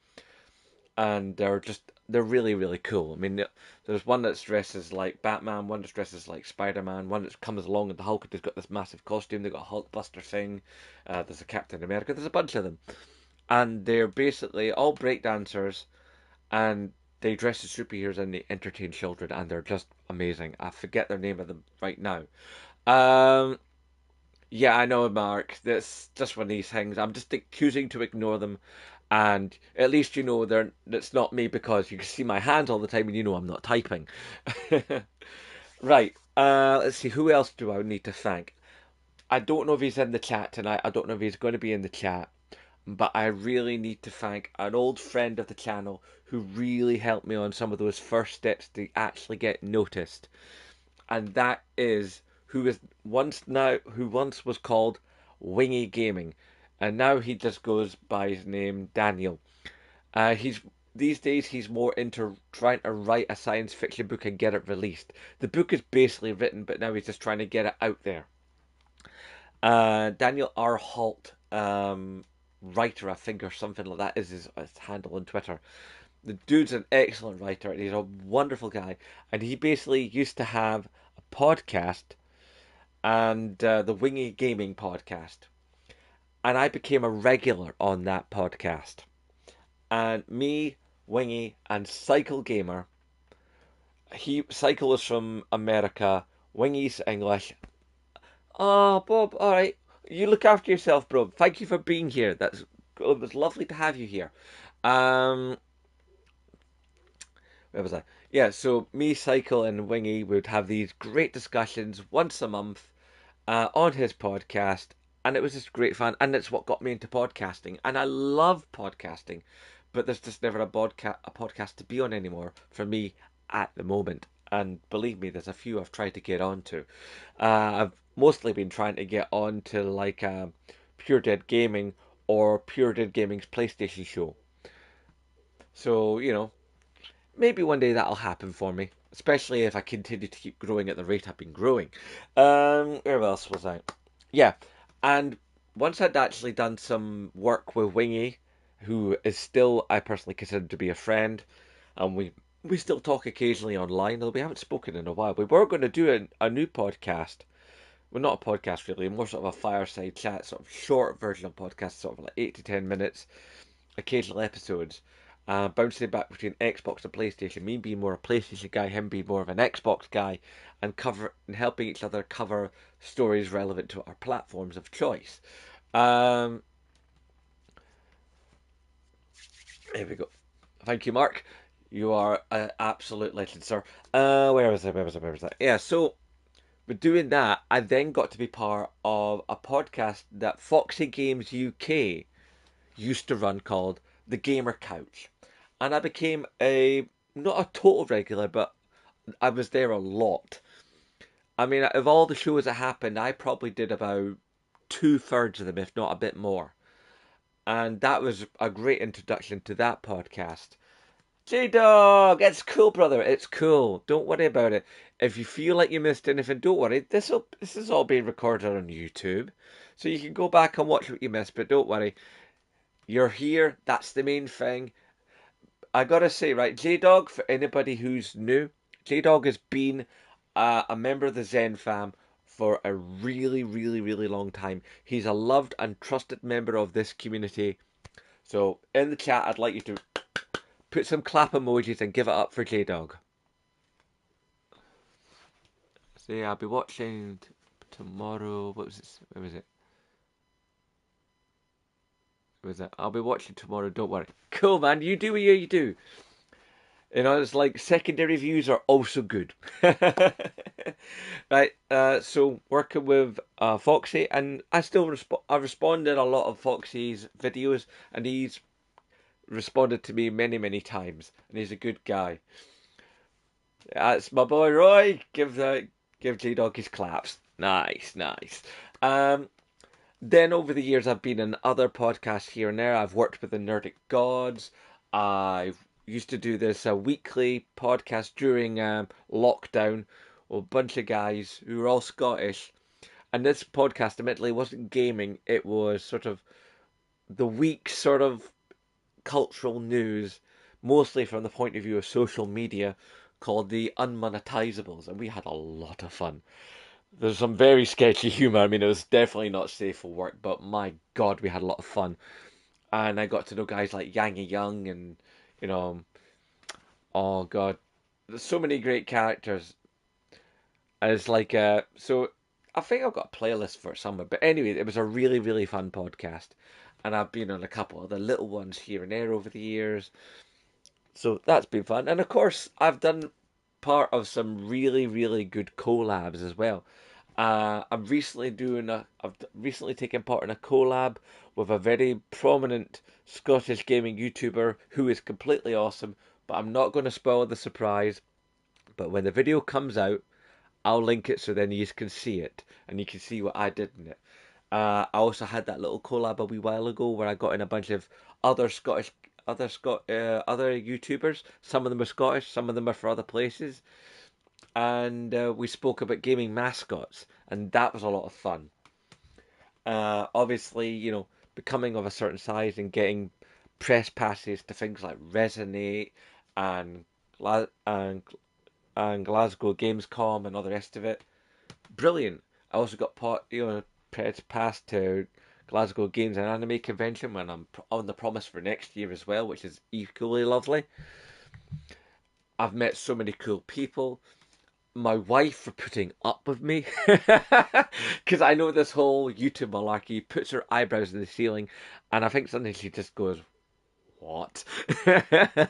And they're really really cool. I mean, there's one that's dresses like Batman, one that's dresses like Spider-Man, one that comes along and the Hulk has got this massive costume. They've got a Hulkbuster thing. There's a Captain America. There's a bunch of them, and they're basically all breakdancers, and they dress as superheroes and they entertain children, and they're just amazing. I forget their name of them right now. Um, yeah, I know, Mark. That's just one of these things. I'm just choosing to ignore them, and at least you know they're that's not me because you can see my hands all the time and you know I'm not typing. Right. Let's see. Who else do I need to thank? I don't know if he's in the chat tonight. I don't know if he's going to be in the chat, but I really need to thank an old friend of the channel who really helped me on some of those first steps to actually get noticed, and that is who once was called Wingy Gaming, and now he just goes by his name Daniel. He's These days he's more into trying to write a science fiction book and get it released. The book is basically written, but now he's just trying to get it out there. Daniel R. Holt, writer, I think, or something like that is his handle on Twitter. The dude's an excellent writer, and he's a wonderful guy. And he basically used to have a podcast and the Wingy Gaming podcast. And I became a regular on that podcast. And me, Wingy, and Cycle Gamer. Cycle is from America. Wingy's English. Oh, Bob, all right. You look after yourself, bro. Thank you for being here. It was lovely to have you here. Um, where was I? Yeah, so me, Cycle, and Wingy would have these great discussions once a month on his podcast, and it was just great fun. And it's what got me into podcasting, and I love podcasting, but there's just never a podcast to be on anymore for me at the moment. And believe me, there's a few I've tried to get onto. I've mostly been trying to get on to like Pure Dead Gaming or Pure Dead Gaming's PlayStation show. So maybe one day that'll happen for me, especially if I continue to keep growing at the rate I've been growing. Where else was I? Yeah, and once I'd actually done some work with Wingy, who is still I personally consider to be a friend, and we still talk occasionally online, although we haven't spoken in a while. We were going to do a new podcast. Well, not a podcast really, more sort of a fireside chat, sort of short version of podcast, sort of like 8 to 10 minutes, occasional episodes, bouncing back between Xbox and PlayStation. Me being more a PlayStation guy, him being more of an Xbox guy, and helping each other cover stories relevant to our platforms of choice. Um, here we go. Thank you, Mark. You are an absolute legend, sir. Where was I? Where was I? Where was I? Yeah. So, but doing that, I then got to be part of a podcast that Foxy Games UK used to run called The Gamer Couch. And I became a not a total regular, but I was there a lot. I mean, of all the shows that happened, I probably did about two-thirds of them, if not a bit more. And that was a great introduction to that podcast. J Dog, it's cool, brother. It's cool. Don't worry about it. If you feel like you missed anything, don't worry. This is all being recorded on YouTube, so you can go back and watch what you missed. But don't worry, you're here. That's the main thing. I gotta say, right, J Dog, for anybody who's new, J Dog has been a member of the Zen fam for a really, really, really long time. He's a loved and trusted member of this community. So, in the chat, I'd like you to put some clap emojis and give it up for J Dog. So, yeah, I'll be watching tomorrow. What was it? Where was it? Where was it? I'll be watching tomorrow. Don't worry. Cool, man. You do what you do. It's like secondary views are also good. Right, so working with Foxy, and I responded a lot of Foxy's videos, and he's responded to me many, many times, and he's a good guy. That's my boy Roy. Give J Dog his claps. Nice, nice. Um, then over the years, I've been in other podcasts here and there. I've worked with the Nerdic Gods. I've used to do this weekly podcast during lockdown with a bunch of guys who were all Scottish. And this podcast, admittedly, wasn't gaming. It was sort of the week's sort of cultural news, mostly from the point of view of social media, called the Unmonetizables. And we had a lot of fun. There's some very sketchy humor. I mean, it was definitely not safe for work, but my God, we had a lot of fun. And I got to know guys like Yang Young and, you know, oh God, there's so many great characters. And it's like, so I think I've got a playlist for it somewhere. But anyway, it was a really, really fun podcast. And I've been on a couple of the little ones here and there over the years. So that's been fun. And of course, I've done part of some really, really good collabs as well. I've recently taken part in a collab with a very prominent Scottish gaming YouTuber who is completely awesome. But I'm not going to spoil the surprise. But when the video comes out, I'll link it so then you can see it and you can see what I did in it. I also had that little collab a wee while ago where I got in a bunch of other Scottish, other YouTubers. Some of them are Scottish, some of them are for other places, and we spoke about gaming mascots, and that was a lot of fun. Obviously, becoming of a certain size and getting press passes to things like Resonate and and Glasgow Gamescom and all the rest of it. Brilliant. I also got press pass to Glasgow Games and Anime Convention when I'm on the promise for next year as well, which is equally lovely. I've met so many cool people. My wife for putting up with me because I know this whole YouTube malarkey puts her eyebrows in the ceiling, and I think sometimes she just goes, "What?" I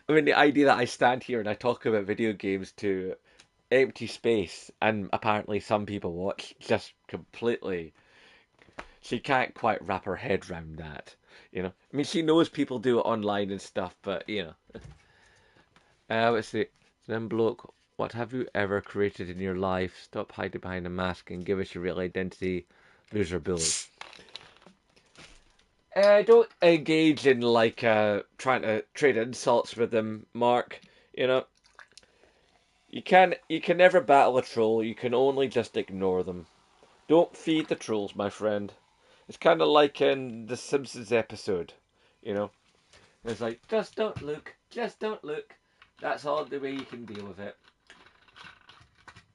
mean, the idea that I stand here and I talk about video games to empty space, and apparently some people watch, just completely. She can't quite wrap her head around that. I mean, she knows people do it online and stuff, but let's see. Then bloke, what have you ever created in your life? Stop hiding behind a mask and give us your real identity. Loser bully. Don't engage in like trying to trade insults with them, Mark. You know, you can never battle a troll. You can only just ignore them. Don't feed the trolls, my friend. It's kind of like in the Simpsons episode. You know, it's like just don't look. That's all the way you can deal with it.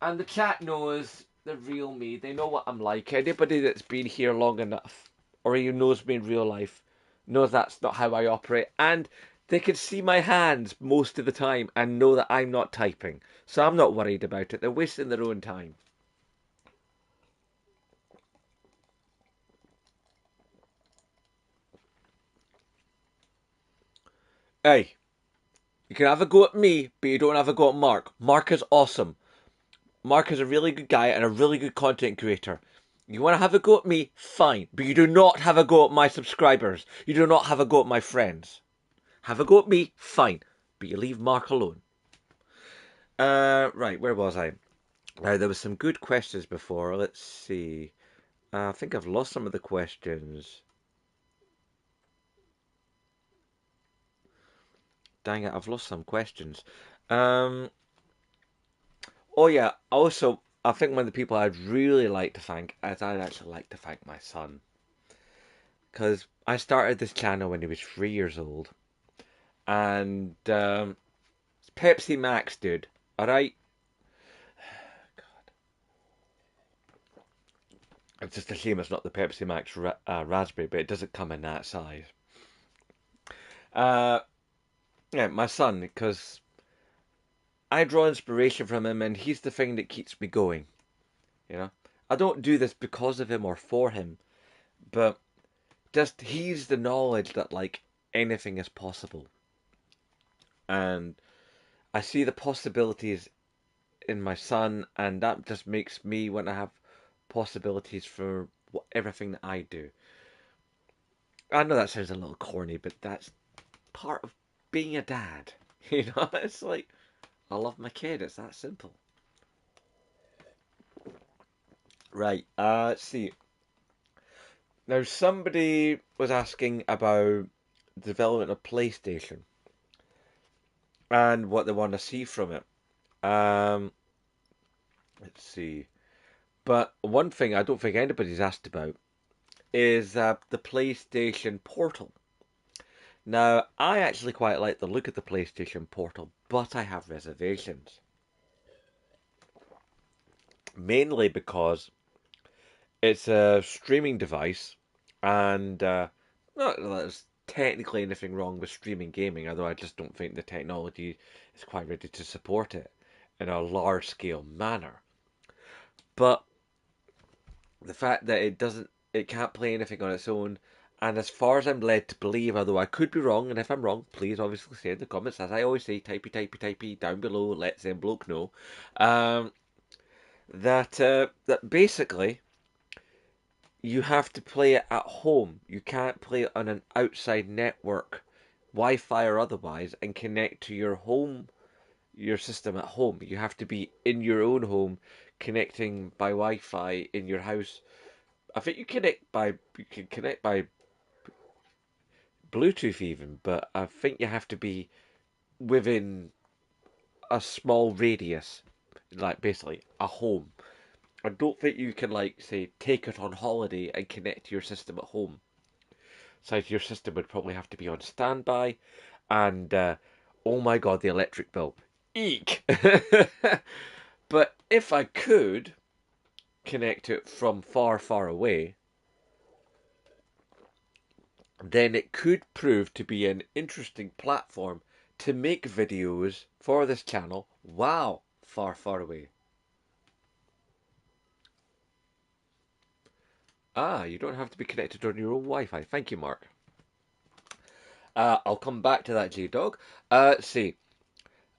And the chat knows the real me. They know what I'm like. Anybody that's been here long enough, or who knows me in real life, knows that's not how I operate. And they can see my hands most of the time and know that I'm not typing. So I'm not worried about it. They're wasting their own time. Hey, you can have a go at me, but you don't have a go at Mark. Mark is awesome. Mark is a really good guy and a really good content creator. You want to have a go at me? Fine. But you do not have a go at my subscribers. You do not have a go at my friends. Have a go at me? Fine. But you leave Mark alone. Right, where was I? Now, there was some good questions before. Let's see. I think I've lost some of the questions. Dang it, I've lost some questions. Um, oh yeah, also, I think one of the people I'd really like to thank is I'd actually like to thank my son. Because I started this channel when he was 3 years old. And Pepsi Max, dude. Alright? It's just a shame it's not the Pepsi Max raspberry, but it doesn't come in that size. Uh, yeah, my son, because I draw inspiration from him, and he's the thing that keeps me going. You know, I don't do this because of him or for him, but just he's the knowledge that like anything is possible, and I see the possibilities in my son, and that just makes me want to have possibilities for everything that I do. I know that sounds a little corny, but that's part of being a dad. It's like I love my kid. It's that simple. Right. Let's see. Now, somebody was asking about the development of PlayStation and what they want to see from it. Um, let's see. But one thing I don't think anybody's asked about is the PlayStation Portal. Now, I actually quite like the look of the PlayStation Portal, but I have reservations. Mainly because it's a streaming device, and not that there's technically anything wrong with streaming gaming, although I just don't think the technology is quite ready to support it in a large scale manner. But the fact that it can't play anything on its own, and as far as I'm led to believe, although I could be wrong, and if I'm wrong, please obviously say in the comments, as I always say, typey, typey, typey, down below, let them bloke know, um, that basically you have to play it at home. You can't play it on an outside network, Wi-Fi or otherwise, and connect to your system at home. You have to be in your own home, connecting by Wi-Fi in your house. I think you can connect by Bluetooth even, but I think you have to be within a small radius, like basically a home. I don't think you can, like, say, take it on holiday and connect to your system at home. So your system would probably have to be on standby, and oh my god, the electric bill. Eek! But if I could connect to it from far, far away, then it could prove to be an interesting platform to make videos for this channel. Wow, far, far away. Ah, you don't have to be connected on your own Wi-Fi. Thank you, Mark. I'll come back to that, J-Dog. See.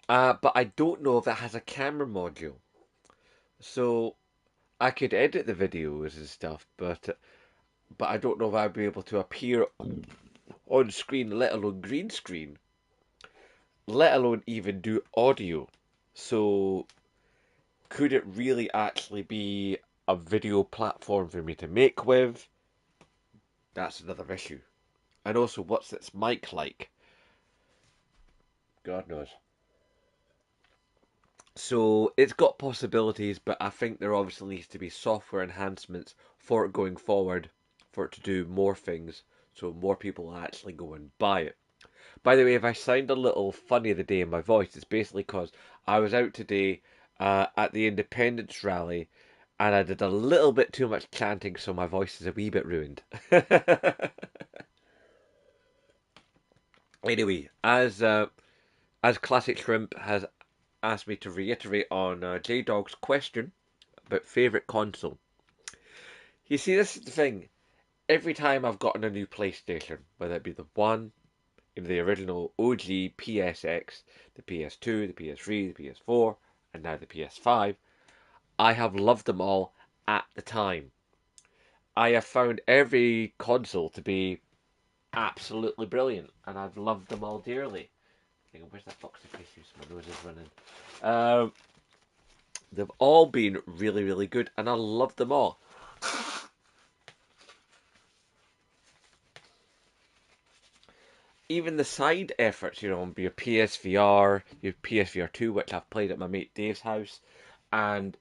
But I don't know if it has a camera module. So I could edit the videos and stuff, but I don't know if I'd be able to appear on screen, let alone green screen, let alone even do audio. So could it really actually be a video platform for me to make with? That's another issue. And also, what's its mic like? God knows. So it's got possibilities, but I think there obviously needs to be software enhancements for it going forward, for it to do more things, so more people actually go and buy it. By the way, if I sound a little funny the day in my voice, it's basically because I was out today at the Independence rally and I did a little bit too much chanting, so my voice is a wee bit ruined. Anyway, as Classic Shrimp has asked me to reiterate on J Dog's question about favourite console. You see, this is the thing. Every time I've gotten a new PlayStation, whether it be the 1, the original OG PSX, the PS2, the PS3, the PS4, and now the PS5, I have loved them all at the time. I have found every console to be absolutely brilliant, and I've loved them all dearly. Hang on, where's that box of tissues? My nose is running. Um, they've all been really, really good, and I love them all. Even the side efforts, your PSVR, your PSVR 2, which I've played at my mate Dave's house, and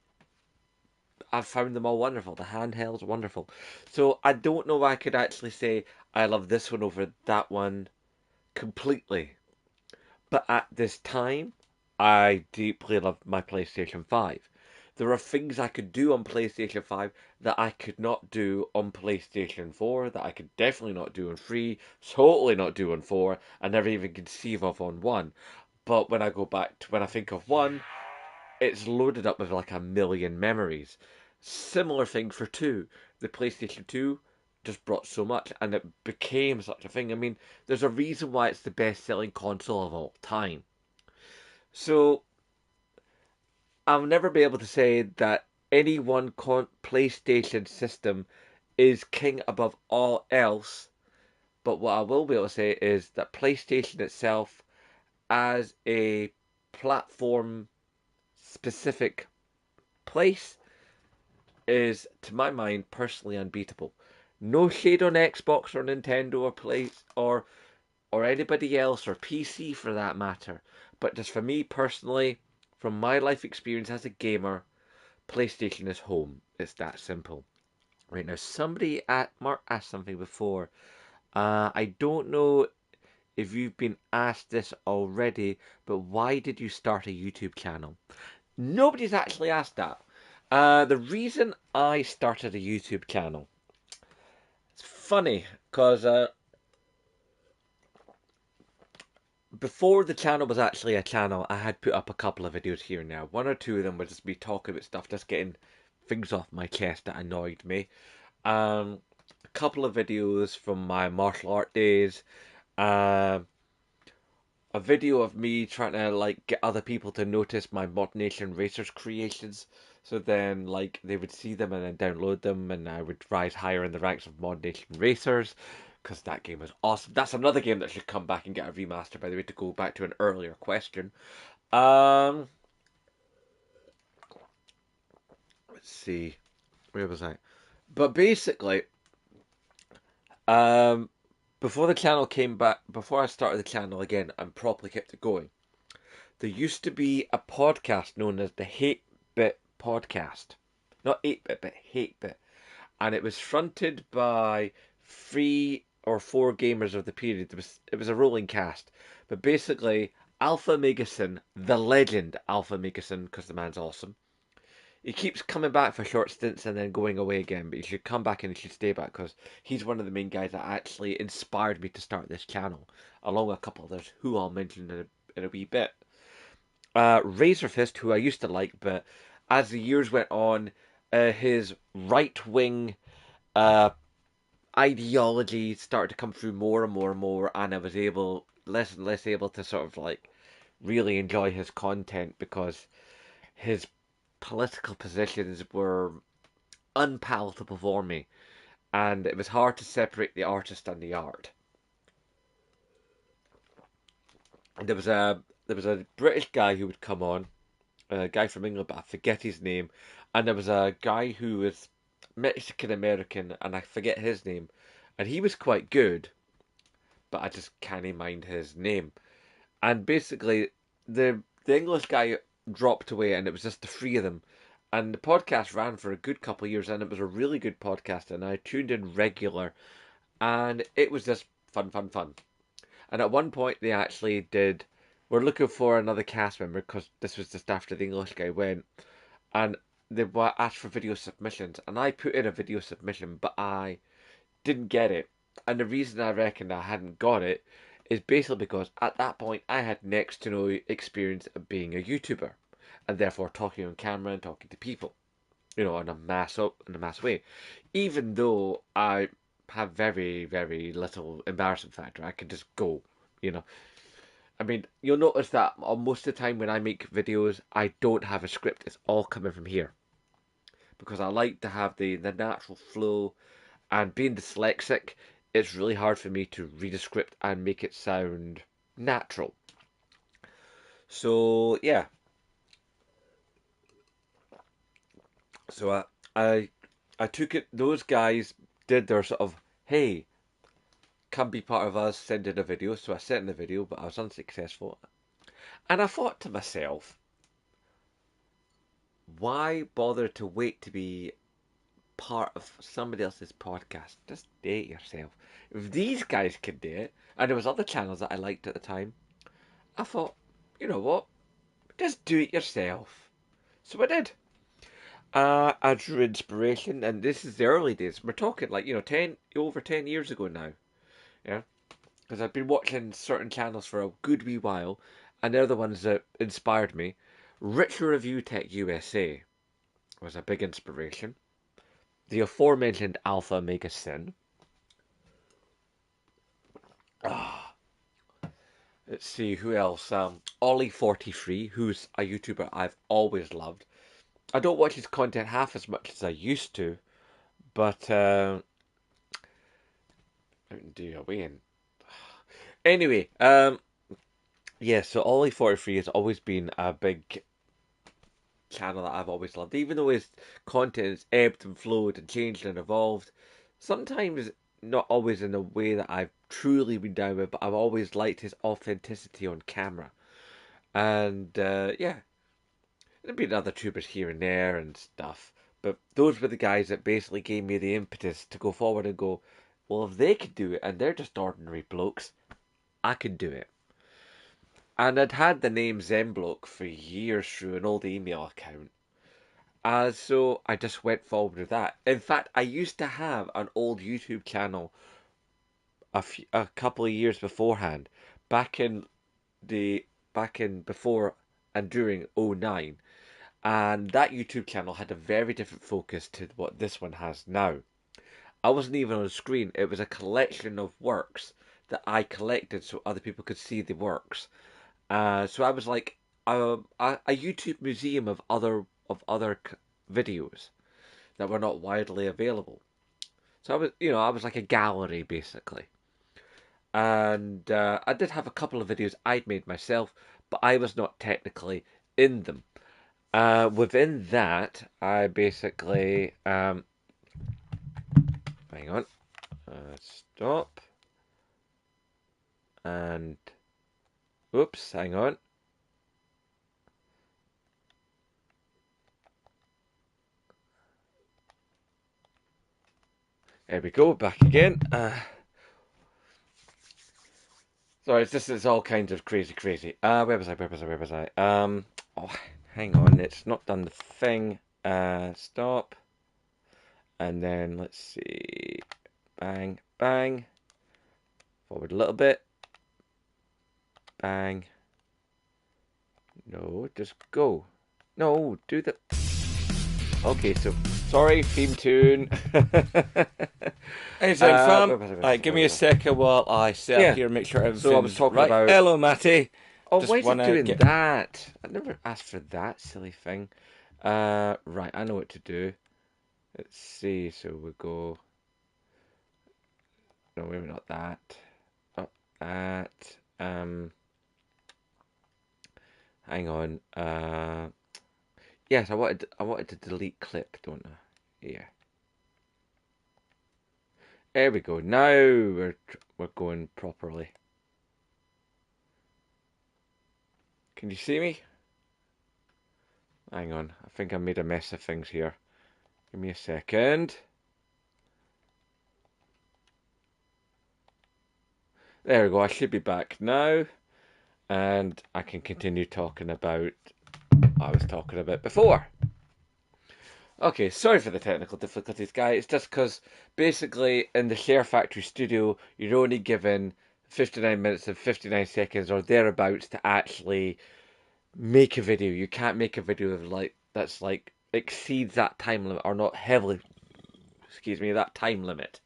I've found them all wonderful. The handheld's wonderful. So I don't know if I could actually say I love this one over that one completely. But at this time, I deeply love my PlayStation 5. There are things I could do on PlayStation 5 that I could not do on PlayStation 4, that I could definitely not do on 3, totally not do on 4, and never even conceive of on 1. But when I go back to when I think of 1, it's loaded up with like a million memories. Similar thing for 2. The PlayStation 2 just brought so much and it became such a thing. I mean, there's a reason why it's the best selling console of all time. So I'll never be able to say that any one PlayStation system is king above all else. But what I will be able to say is that PlayStation itself, as a platform specific place, is, to my mind, personally unbeatable. No shade on Xbox or Nintendo or or anybody else or PC for that matter. But just for me personally, from my life experience as a gamer, PlayStation is home. It's that simple. Right now, somebody at Mark asked something before. I don't know if you've been asked this already, but why did you start a YouTube channel? Nobody's actually asked that. The reason I started a YouTube channel, it's funny because before the channel was actually a channel, I had put up a couple of videos here and there. One or two of them would just be talking about stuff, just getting things off my chest that annoyed me. A couple of videos from my martial art days. Uh, a video of me trying to like get other people to notice my Mod Nation Racers creations. So then, like, they would see them and then download them, and I would rise higher in the ranks of Mod Nation Racers because that game was awesome. That's another game that should come back and get a remaster, by the way, to go back to an earlier question. Um, let's see, where was I? But basically, um, before the channel came back, before I started the channel again and properly kept it going, there used to be a podcast known as the Hate Bit Podcast. not 8-bit, but 8-bit. And it was fronted by 3 or 4 gamers of the period. It was a rolling cast, but basically Alpha Megason, the legend Alpha Megason, because the man's awesome. He keeps coming back for short stints and then going away again, but he should come back and he should stay back because he's one of the main guys that actually inspired me to start this channel, along with a couple others who I'll mention in a wee bit. Razorfist, who I used to like, but as the years went on, his right wing uh, ideology started to come through more and more and more, and I was less and less able to sort of like really enjoy his content because his political positions were unpalatable for me, and it was hard to separate the artist and the art. And there was a British guy who would come on, a guy from England, but I forget his name, and there was a guy who was Mexican American, and I forget his name, and he was quite good, but I just can't mind his name. And basically, the English guy dropped away, and it was just the 3 of them. And the podcast ran for a good couple of years, and it was a really good podcast. And I tuned in regular, and it was just fun, fun, fun. And at one point, they actually did. We're looking for another cast member because this was just after the English guy went, and they asked for video submissions, and I put in a video submission, but I didn't get it. And the reason I reckon I hadn't got it is basically because at that point I had next to no experience of being a YouTuber and therefore talking on camera and talking to people, in a mass way. Even though I have very, very little embarrassment factor, I can just go, you know. I mean, you'll notice that most of the time when I make videos, I don't have a script. It's all coming from here because I like to have the natural flow. And being dyslexic, it's really hard for me to read a script and make it sound natural. So yeah, so I I took it. Those guys did their sort of, hey, come be part of us. Send in a video. So I sent in a video, but I was unsuccessful. And I thought to myself, why bother to wait to be part of somebody else's podcast? Just do it yourself. If these guys could do it, and there was other channels that I liked at the time, I thought, you know what? Just do it yourself. So I did. I drew inspiration, and this is the early days. We're talking like, 10 years ago now. Yeah, because I've been watching certain channels for a good wee while, and they're the ones that inspired me. Retro Review Tech USA was a big inspiration. The aforementioned Alpha Mega Sin. Ah, let's see who else. Ollie43, who's a YouTuber I've always loved. I don't watch his content half as much as I used to, but do away and anyway, yeah. So Ollie43 has always been a big channel that I've always loved, even though his content has ebbed and flowed and changed and evolved. Sometimes not always in a way that I've truly been down with, but I've always liked his authenticity on camera. And yeah, there've been other tubers here and there and stuff. But those were the guys that basically gave me the impetus to go forward and go, well, if they could do it and they're just ordinary blokes, I could do it. And I'd had the name Zembloke for years through an old email account. So I just went forward with that. In fact, I used to have an old YouTube channel a couple of years beforehand, back in before and during '09. And that YouTube channel had a very different focus to what this one has now. I wasn't even on the screen. It was a collection of works that I collected so other people could see the works. So I was like a YouTube museum of other videos that were not widely available. So I was like a gallery basically. And I did have a couple of videos I'd made myself, but I was not technically in them. Within that, I basically hang on, stop, and oops, hang on. There we go, back again. Sorry, it's all kinds of crazy. Where was I? Oh, hang on, it's not done the thing. Stop. And then let's see. Bang, bang. Forward a little bit. Bang. No, just go. No, do the. Okay, so sorry, theme tune. Anytime, fam. Right, give Where me a was I? second while I sit up Yeah. here and make sure So I was everything's talking right. about. Hello, Matty. Oh, why Just is it wanna doing get. that? I never asked for that silly thing. Right, I know what to do. Let's see. So we go. No, maybe not that. Not that. Hang on. Yes, I wanted to delete clip, don't I? Yeah. There we go. Now we're going properly. Can you see me? Hang on. I think I made a mess of things here. Give me a second. There we go. I should be back now, and I can continue talking about what I was talking about before. Okay, sorry for the technical difficulties, guys. It's just because basically in the Share Factory studio, you're only given 59 minutes and 59 seconds or thereabouts to actually make a video. You can't make a video of that's like exceeds that time limit or not heavily, excuse me, that time limit.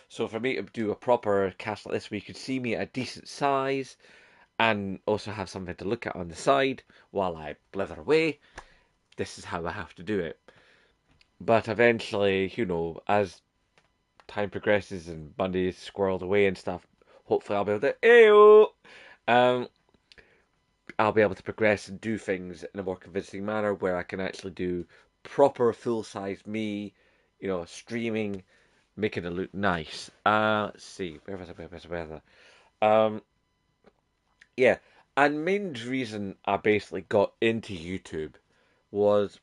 So for me to do a proper cast like this where you could see me at a decent size and also have something to look at on the side while I blither away, this is how I have to do it. But eventually, as time progresses and Mondays squirreled away and stuff, hopefully I'll be able to, Ayo! Um, I'll be able to progress and do things in a more convincing manner where I can actually do proper full size me, streaming, making it look nice. Let's see, where was I? Yeah, and main reason I basically got into YouTube was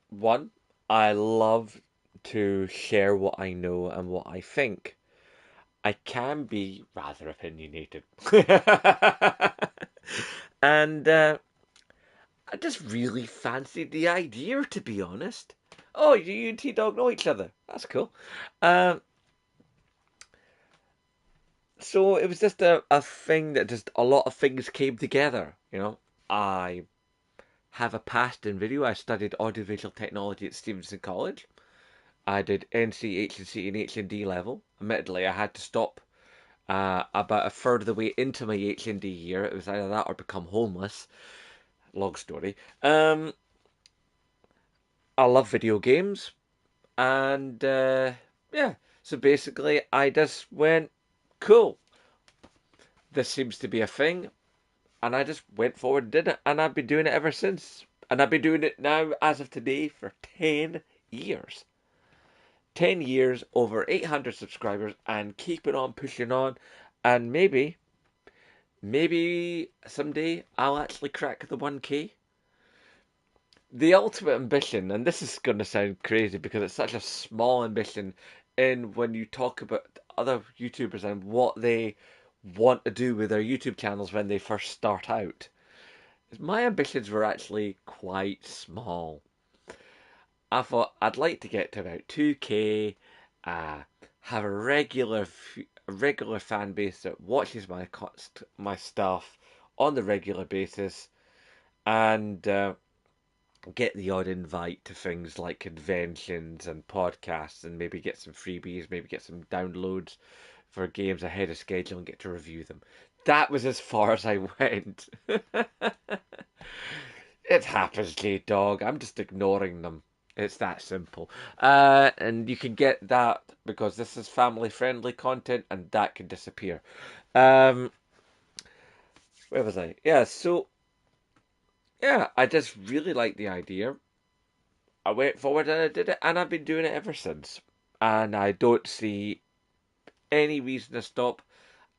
one, I love to share what I know and what I think. I can be rather opinionated. And I just really fancied the idea, to be honest. Oh, you and T Dog know each other. That's cool. Um, so it was just a thing that just a lot of things came together. I have a past in video. I studied audiovisual technology at Stevenson College. I did NC, HNC, and HND level. Admittedly, I had to stop about a third of the way into my HND year. It was either that or become homeless. Long story. I love video games, and yeah. So basically, I just went, cool. This seems to be a thing, and I just went forward and did it, and I've been doing it ever since. And I've been doing it now, as of today, for 10 years. 10 years, over 800 subscribers, and keeping on pushing on. And maybe someday I'll actually crack the 1K. The ultimate ambition, and this is going to sound crazy because it's such a small ambition in when you talk about other YouTubers and what they want to do with their YouTube channels when they first start out. My ambitions were actually quite small. I thought I'd like to get to about 2K, have a regular fan base that watches my stuff on the regular basis, and get the odd invite to things like conventions and podcasts, and maybe get some freebies, maybe get some downloads for games ahead of schedule and get to review them. That was as far as I went. It happens, J Dog. I'm just ignoring them. It's that simple. And you can get that because this is family friendly content and that can disappear. Um, where was I? Yeah, so, yeah, I just really like the idea. I went forward and I did it, and I've been doing it ever since. And I don't see any reason to stop,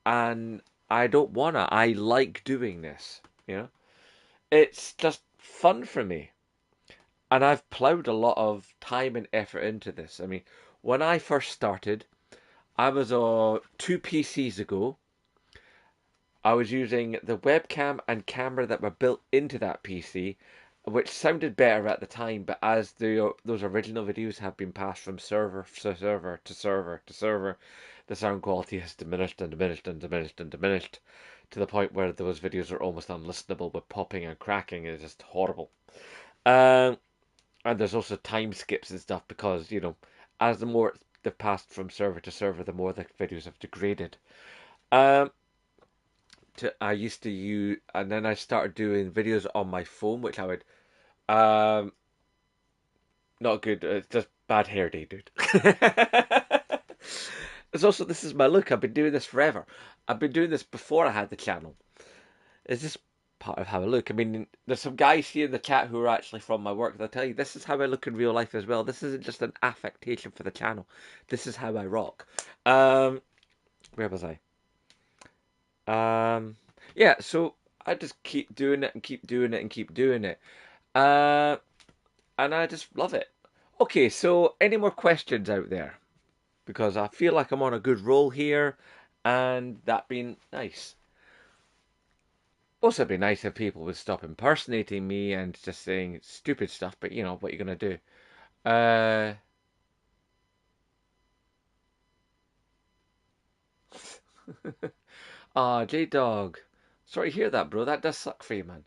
and I don't wanna. I like doing this, you know? It's just fun for me. And I've ploughed a lot of time and effort into this. I mean, when I first started, I was 2 PCs ago. I was using the webcam and camera that were built into that PC, which sounded better at the time, but as those original videos have been passed from server to server to server to server, the sound quality has diminished and diminished and diminished and diminished to the point where those videos are almost unlistenable with popping and cracking. It's just horrible. Um, and there's also time skips and stuff because, as the more they've passed from server to server, the more the videos have degraded. Um, I used to use, and then I started doing videos on my phone, which I would, um, not good. It's just bad hair day, dude. It's also, this is my look. I've been doing this forever. I've been doing this before I had the channel. It's just part of how I look. I mean, there's some guys here in the chat who are actually from my work. They'll tell you this is how I look in real life as well. This isn't just an affectation for the channel. This is how I rock. Where was I? Yeah. So I just keep doing it and keep doing it and keep doing it. Uh, and I just love it. Okay. So any more questions out there? Because I feel like I'm on a good roll here, and that being nice. Also, it'd be nice if people would stop impersonating me and just saying stupid stuff, but what are you going to do? Uh. J Dog. Sorry to hear that, bro. That does suck for you, man.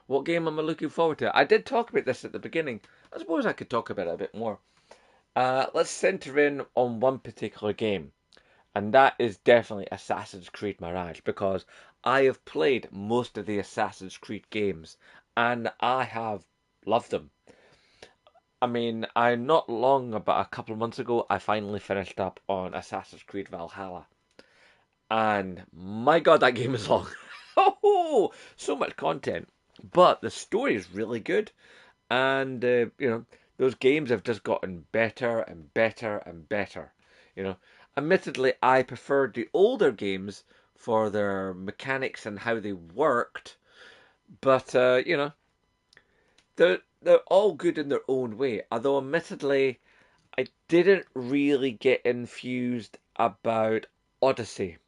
What game am I looking forward to? I did talk about this at the beginning. I suppose I could talk about it a bit more. Let's center in on one particular game, and that is definitely Assassin's Creed Mirage, because I have played most of the Assassin's Creed games, and I have loved them. I mean, I not long, about a couple of months ago, I finally finished up on Assassin's Creed Valhalla. And my god, that game is long. Oh, so much content. But the story is really good. And, those games have just gotten better and better and better. You know, Admittedly, I preferred the older games for their mechanics and how they worked. But, they're all good in their own way. Although, admittedly, I didn't really get infused about Odyssey.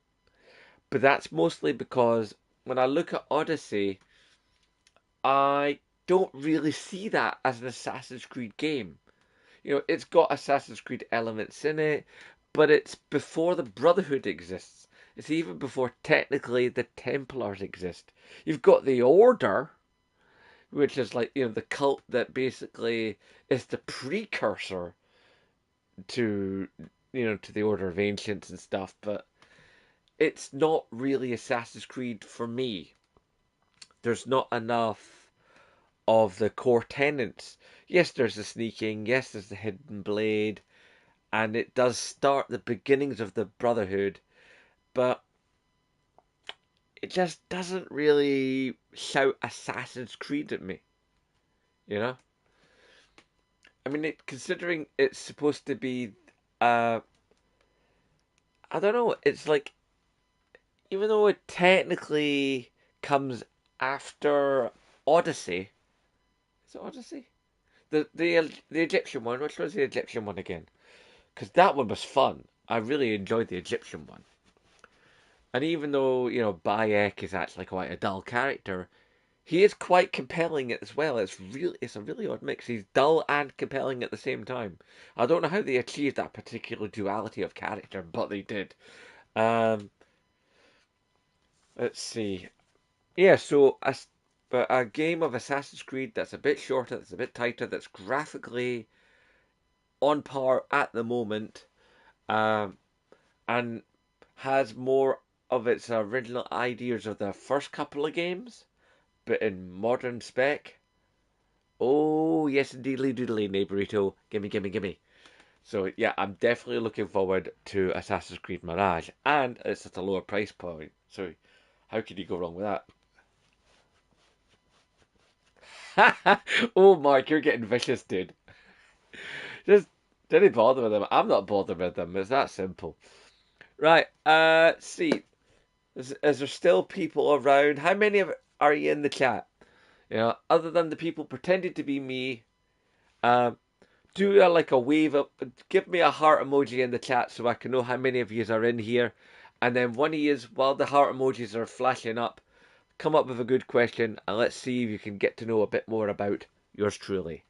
But that's mostly because when I look at Odyssey, I don't really see that as an Assassin's Creed game. It's got Assassin's Creed elements in it, but it's before the Brotherhood exists. It's even before technically the Templars exist. You've got the Order, which is like, the cult that basically is the precursor to, to the Order of Ancients and stuff, but it's not really Assassin's Creed for me. There's not enough of the core tenets. Yes, there's the sneaking, yes, there's the hidden blade, and it does start the beginnings of the Brotherhood, but it just doesn't really shout Assassin's Creed at me, you know? I mean, considering it's supposed to be, uh, I don't know, it's like, even though it technically comes after Odyssey, is it Odyssey? The Egyptian one. Which was the Egyptian one again? Because that one was fun. I really enjoyed the Egyptian one. And even though Bayek is actually quite a dull character, he is quite compelling as well. It's a really odd mix. He's dull and compelling at the same time. I don't know how they achieved that particular duality of character, but they did. Um, let's see. Yeah, so but a game of Assassin's Creed that's a bit shorter, that's a bit tighter, that's graphically on par at the moment, um, and has more of its original ideas of the first couple of games, but in modern spec. Oh, yes, indeedly doodly, neighborito. Gimme, gimme, gimme. So, yeah, I'm definitely looking forward to Assassin's Creed Mirage, and it's at a lower price point. So, how could you go wrong with that? Oh, Mark, you're getting vicious, dude. Just didn't bother with them. I'm not bothered with them. It's that simple. Right. See, is there still people around? How many are you in the chat? Other than the people pretending to be me, um, do like a wave up, give me a heart emoji in the chat so I can know how many of you are in here. And then one of you, while the heart emojis are flashing up, come up with a good question and let's see if you can get to know a bit more about yours truly.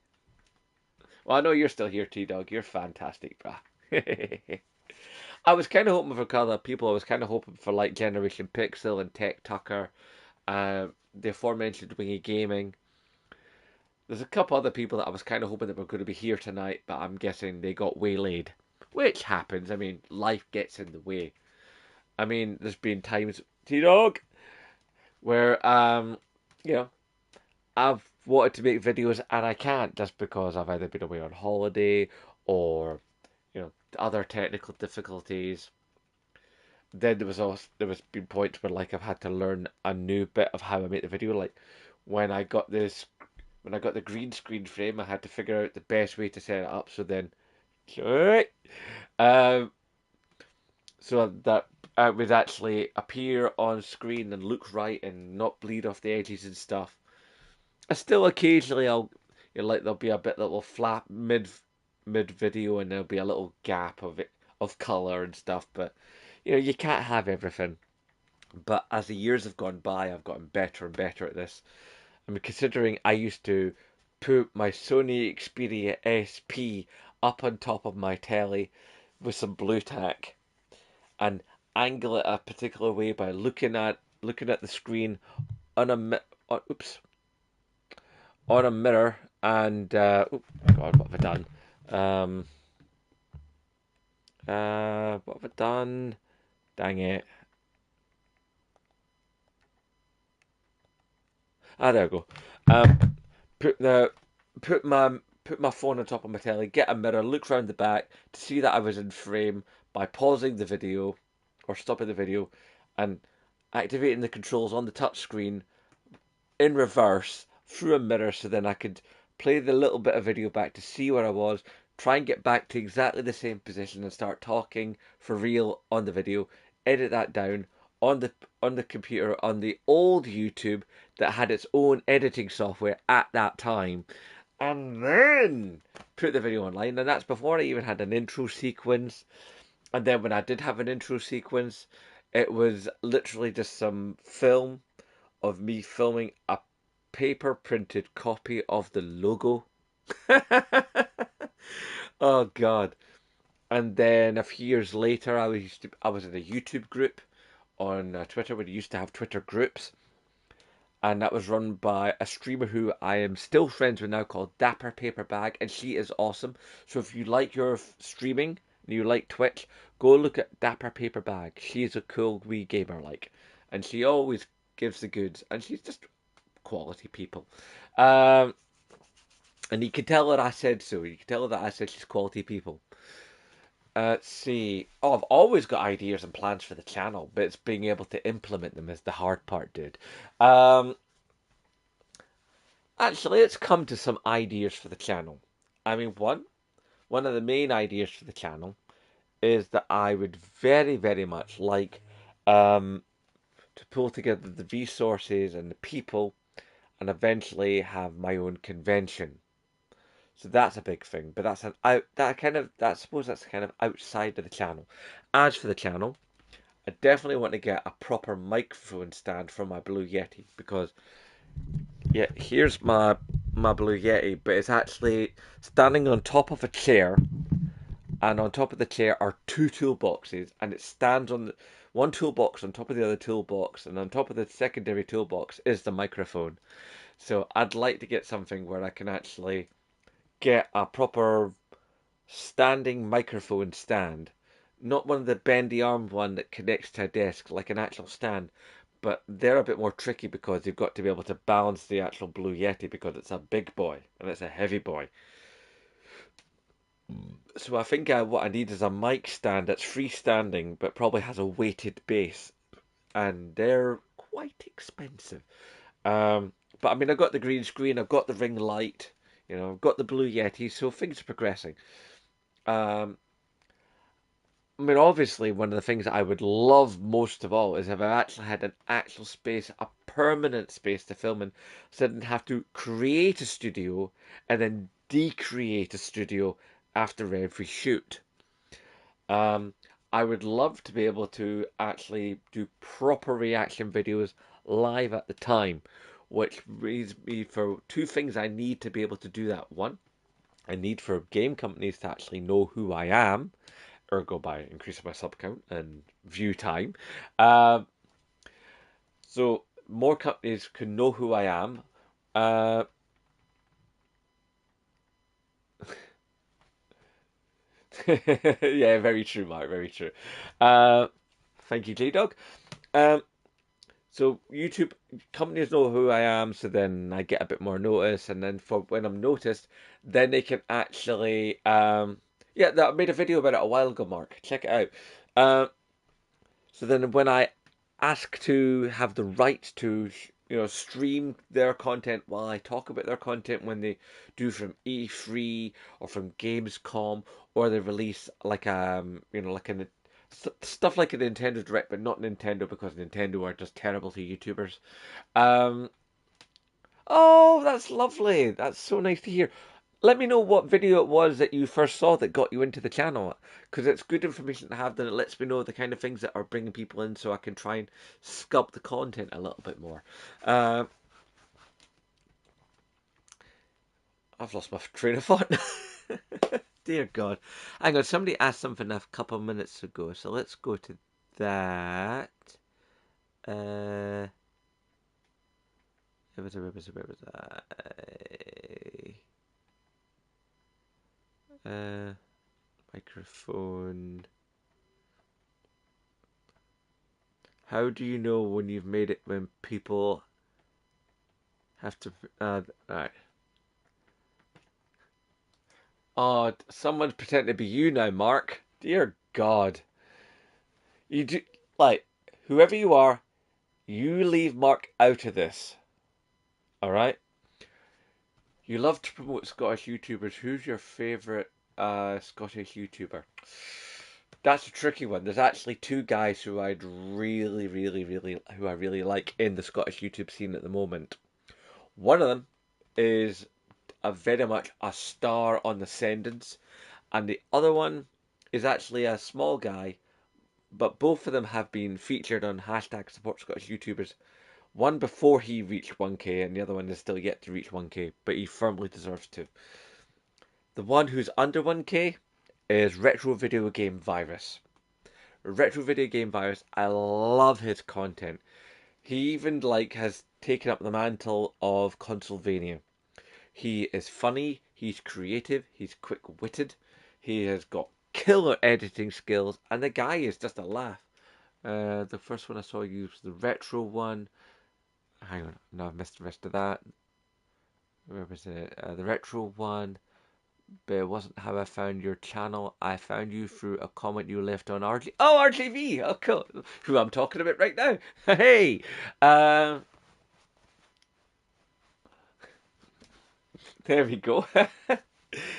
Well, I know you're still here, T-Dog. You're fantastic, brah. I was kind of hoping for other people. I was kind of hoping for like Generation Pixel and Tech Tucker, the aforementioned Wingy Gaming. There's a couple other people that I was kind of hoping that were going to be here tonight, but I'm guessing they got waylaid, which happens. I mean, life gets in the way. I mean, there's been times, T-Dog, where you know, I've wanted to make videos and I can't just because I've either been away on holiday or other technical difficulties. Then there was been points where like I've had to learn a new bit of how I make the video. Like when I got this, when I got the green screen frame, I had to figure out the best way to set it up. So then, um, so that it would actually appear on screen and look right and not bleed off the edges and stuff. I still occasionally like there'll be a bit that will flap mid video and there'll be a little gap of color and stuff, but you can't have everything. But as the years have gone by, I've gotten better and better at this. I mean, considering I used to put my Sony Xperia SP up on top of my telly with some blue tack and angle it a particular way by looking at the screen on oops, on a mirror and oh God, what have I done? Um, what have I done? Dang it! There we go. Um, put the put my phone on top of my telly, get a mirror, look round the back to see that I was in frame by pausing the video or stopping the video and activating the controls on the touch screen in reverse through a mirror so then I could play the little bit of video back to see where I was, try and get back to exactly the same position and start talking for real on the video, edit that down on the computer on the old YouTube that had its own editing software at that time, and then put the video online. And that's before I even had an intro sequence. And then when I did have an intro sequence, it was literally just some film of me filming a paper printed copy of the logo. Oh God. And then a few years later I was in a YouTube group on Twitter. We used to have Twitter groups, and that was run by a streamer who I am still friends with now called Dapper Paperbag, and she is awesome. So if you like your streaming and you like Twitch, go look at Dapper Paperbag. She's a cool wee gamer like, and she always gives the goods, and she's just quality people. Um, and you can tell that I said so. You can tell that I said she's quality people. Let's see. Oh, I've always got ideas and plans for the channel, but it's being able to implement them is the hard part, dude. Um, Actually, let's come to some ideas for the channel. I mean, one of the main ideas for the channel is that I would very, very much like to pull together the resources and the people and eventually have my own convention. So that's a big thing, but that's an out that kind of that I suppose that's kind of outside of the channel. As for the channel, I definitely want to get a proper microphone stand for my Blue Yeti because yeah, here's my Blue Yeti, but it's actually standing on top of a chair, and on top of the chair are two toolboxes, and it stands on one toolbox on top of the other toolbox, and on top of the secondary toolbox is the microphone. So I'd like to get something where I can actually get a proper standing microphone stand, not one of the bendy arm one that connects to a desk like an actual stand, but they're a bit more tricky because you've got to be able to balance the actual Blue Yeti because it's a big boy and it's a heavy boy. So I think what I need is a mic stand that's freestanding but probably has a weighted base, and they're quite expensive. But I mean, I've got the green screen, I've got the ring light, I've got the Blue Yeti, so things are progressing. Um, I mean, obviously, one of the things I would love most of all is if I actually had an actual space, a permanent space to film in, so I didn't have to create a studio and then decreate a studio after every shoot. Um, I would love to be able to actually do proper reaction videos live at the time, which leads me for two things I need to be able to do that. One, I need for game companies to actually know who I am, ergo by increasing my sub count and view time. Uh, so more companies can know who I am. Uh, yeah, very true, Mark. Very true. Uh, thank you, J Dog. Um, So YouTube companies know who I am, so then I get a bit more notice, and then for when I'm noticed, then they can actually yeah, I made a video about it a while ago, Mark. Check it out. So then when I ask to have the right to stream their content while I talk about their content when they do from E3 or from Gamescom, or they release like like an stuff like a Nintendo Direct, but not Nintendo because Nintendo are just terrible to YouTubers. Um, oh, that's lovely. That's so nice to hear. Let me know what video it was that you first saw that got you into the channel, because it's good information to have. Then it lets me know the kind of things that are bringing people in, so I can try and sculpt the content a little bit more. Uh, I've lost my train of thought. Dear God. Hang on, somebody asked something a couple of minutes ago, so let's go to that. Uh, where was I? Microphone. How do you know when you've made it when people have to? Right. Oh, someone's pretending to be you now, Mark. Dear God. You do like whoever you are. You leave Mark out of this. All right. You love to promote Scottish YouTubers. Who's your favourite Scottish YouTuber? That's a tricky one. There's actually two guys who I'd who I really like in the Scottish YouTube scene at the moment. One of them is a very much a star on the Ascendants, and the other one is actually a small guy, but both of them have been featured on hashtag support Scottish YouTubers. One before he reached 1K, and the other one is still yet to reach 1K, but he firmly deserves to. The one who's under 1K is Retro Video Game Virus. Retro Video Game Virus, I love his content. He even has taken up the mantle of Consolvania. He is funny, he's creative, he's quick-witted, he has got killer editing skills, and the guy is just a laugh. The first one I saw you was the retro one. Hang on, no, I've missed the rest of that. Where was it? The retro one. But it wasn't how I found your channel. I found you through a comment you left on RG. Oh, RGV! Oh, cool. Who I'm talking about right now. Hey! Um, there we go.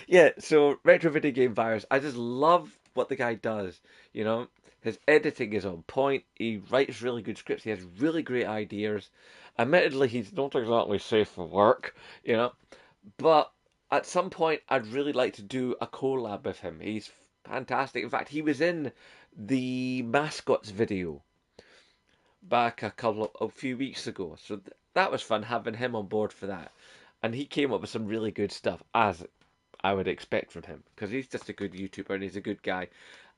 Yeah, so Retro Video Game Virus. I just love what the guy does. You know, his editing is on point. He writes really good scripts. He has really great ideas. Admittedly, he's not exactly safe for work, but at some point, I'd really like to do a collab with him. He's fantastic. In fact, he was in the mascots video back a few weeks ago, so that was fun having him on board for that. And he came up with some really good stuff, as I would expect from him, because he's just a good YouTuber and he's a good guy.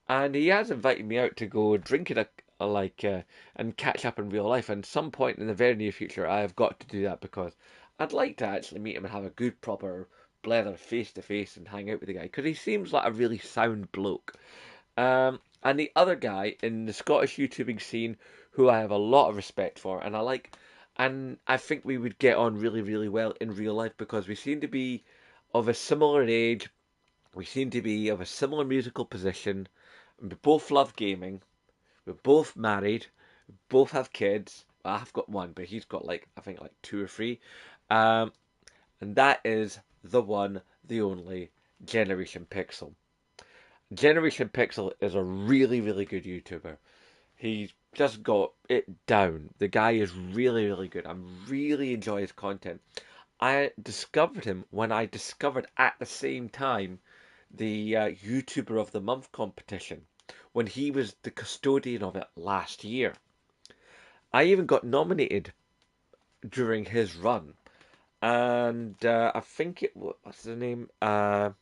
And he has invited me out to go drinking and catch up in real life. And some point in the very near future, I have got to do that because I'd like to actually meet him and have a good proper blether face to face and hang out with the guy because he seems like a really sound bloke. And the other guy in the Scottish YouTubing scene who I have a lot of respect for and I like, and I think we would get on really well in real life because we seem to be of a similar age, we seem to be of a similar musical position, and we both love gaming, we're both married, we both have kids. Well, I've got one, but he's got I think two or three. Um, and that is the one, the only Generation Pixel. Generation Pixel is a really good YouTuber. He's just got it down. The guy is really good. I really enjoy his content. I discovered him when I discovered at the same time the YouTuber of the Month competition when he was the custodian of it last year. I even got nominated during his run, and I think what's the name? To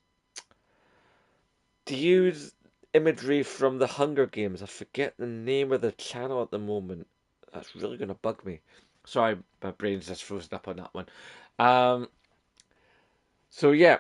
use imagery from the Hunger Games, I forget the name of the channel at the moment. That's really going to bug me. Sorry, my brain's just frozen up on that one. Um, so yeah,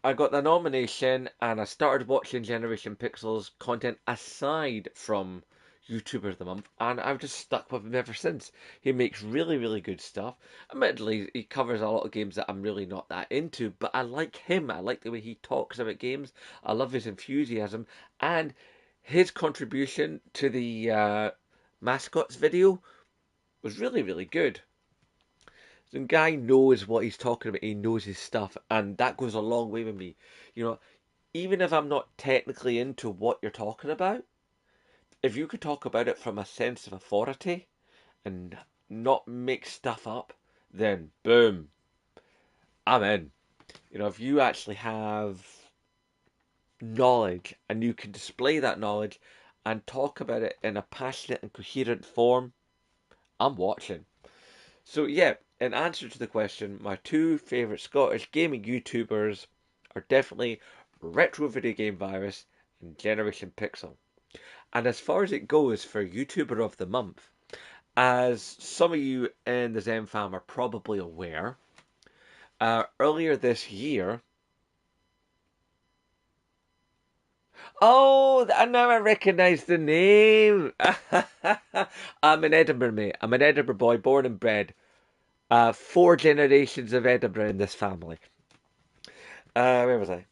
I got the nomination and I started watching Generation Pixel's content aside from YouTuber of the Month, and I've just stuck with him ever since. He makes really, really good stuff. Admittedly, he covers a lot of games that I'm really not that into, but I like him. I like the way he talks about games. I love his enthusiasm, and his contribution to the mascots video was really, really good. The guy knows what he's talking about. He knows his stuff, and that goes a long way with me. You know, even if I'm not technically into what you're talking about, if you could talk about it from a sense of authority and not make stuff up, then boom, I'm in. You know, if you actually have knowledge and you can display that knowledge and talk about it in a passionate and coherent form, I'm watching. So yeah, in answer to the question, my two favourite Scottish gaming YouTubers are definitely Retro Video Game Virus and Generation Pixel. And as far as it goes for YouTuber of the Month, as some of you in the Zen fam are probably aware, earlier this year. Oh, I now I recognise the name. I'm an Edinburgh mate. I'm an Edinburgh boy, born and bred. Four generations of Edinburgh in this family. Where was I?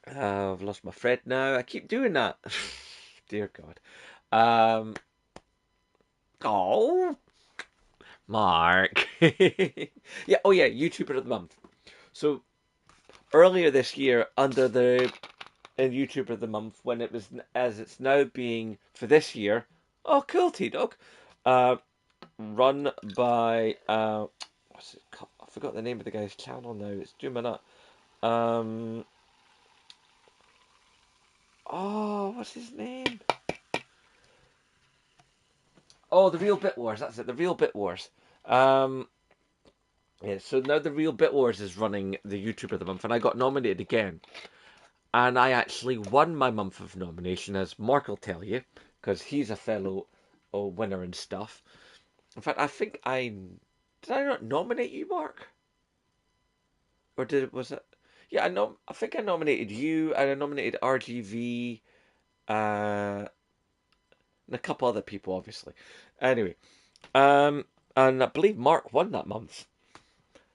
I've lost my thread now. I keep doing that. Dear God. Um, oh, Mark. Yeah. Oh, yeah. YouTuber of the month. So earlier this year, under the YouTuber of the month, when it was as it's now being for this year. Oh, cool, T Dog. Uh, Run by what's it called? I forgot the name of the guy's channel now. It's doing my nut. Um, oh, what's his name? Oh, the Real Bit Wars. That's it. The Real Bit Wars. Um, yeah. So now the Real Bit Wars is running the YouTuber of the month, and I got nominated again, and I actually won my month of nomination, as Mark will tell you, because he's a fellow winner and stuff. In fact, I think did I not nominate you, Mark, or was it? Yeah, I think I nominated you, and I nominated RGV, and a couple other people, obviously. Anyway, um, and I believe Mark won that month.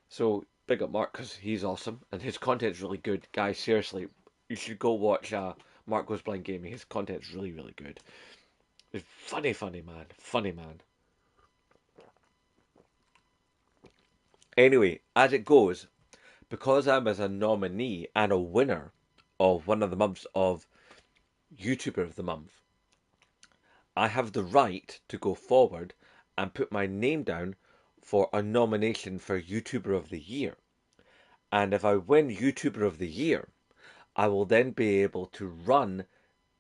So big up Mark because he's awesome and his content's really good, guys. Seriously, you should go watch Mark Goes Blind Gaming. His content's really, really good. He's funny, funny man, funny man. Anyway, as it goes, because I'm as a nominee and a winner of one of the months of YouTuber of the month, I have the right to go forward and put my name down for a nomination for YouTuber of the Year. And if I win YouTuber of the Year, I will then be able to run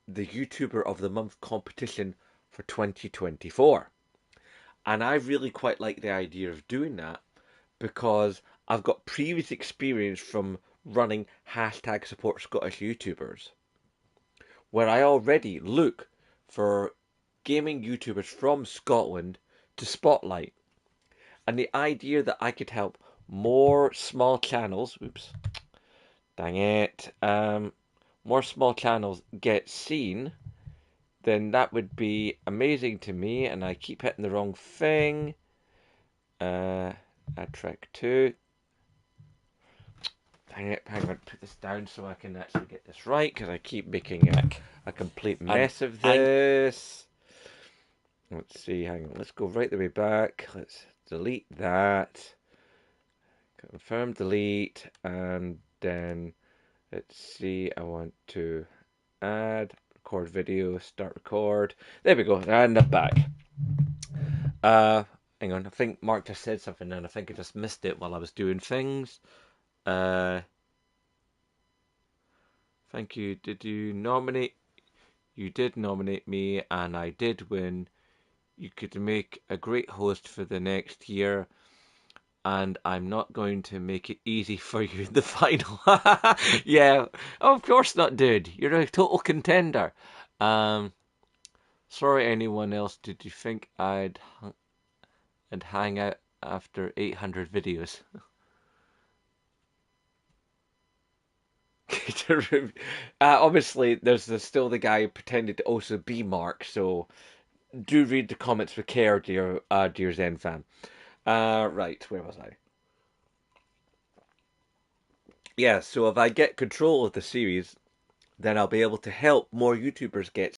the YouTuber of the Month competition for 2024. And I really quite like the idea of doing that because I've got previous experience from running hashtag support Scottish YouTubers, where I already look for gaming YouTubers from Scotland to spotlight. And the idea that I could help more small channels, oops, dang it, more small channels get seen, then that would be amazing to me. And I keep hitting the wrong thing. Add track 2. Hang on, put this down so I can actually get this right because I keep making a complete mess of this. Let's see, hang on, let's go right the way back. Let's delete that. Confirm delete, and then let's see, I want to add, record video, start record. There we go, and I'm back. hang on, I think Mark just said something and I think I just missed it while I was doing things. Uh, thank you. Did you nominate? You did nominate me and I did win. You could make a great host for the next year, and I'm not going to make it easy for you in the final. Yeah, of course not, dude. You're a total contender. Um, Sorry, anyone else. Did you think I'd hang out after 800 videos? Obviously, there's still the guy who pretended to also be Mark, so do read the comments with care, dear Zen fan. Right, where was I? Yeah, so if I get control of the series, then I'll be able to help more YouTubers get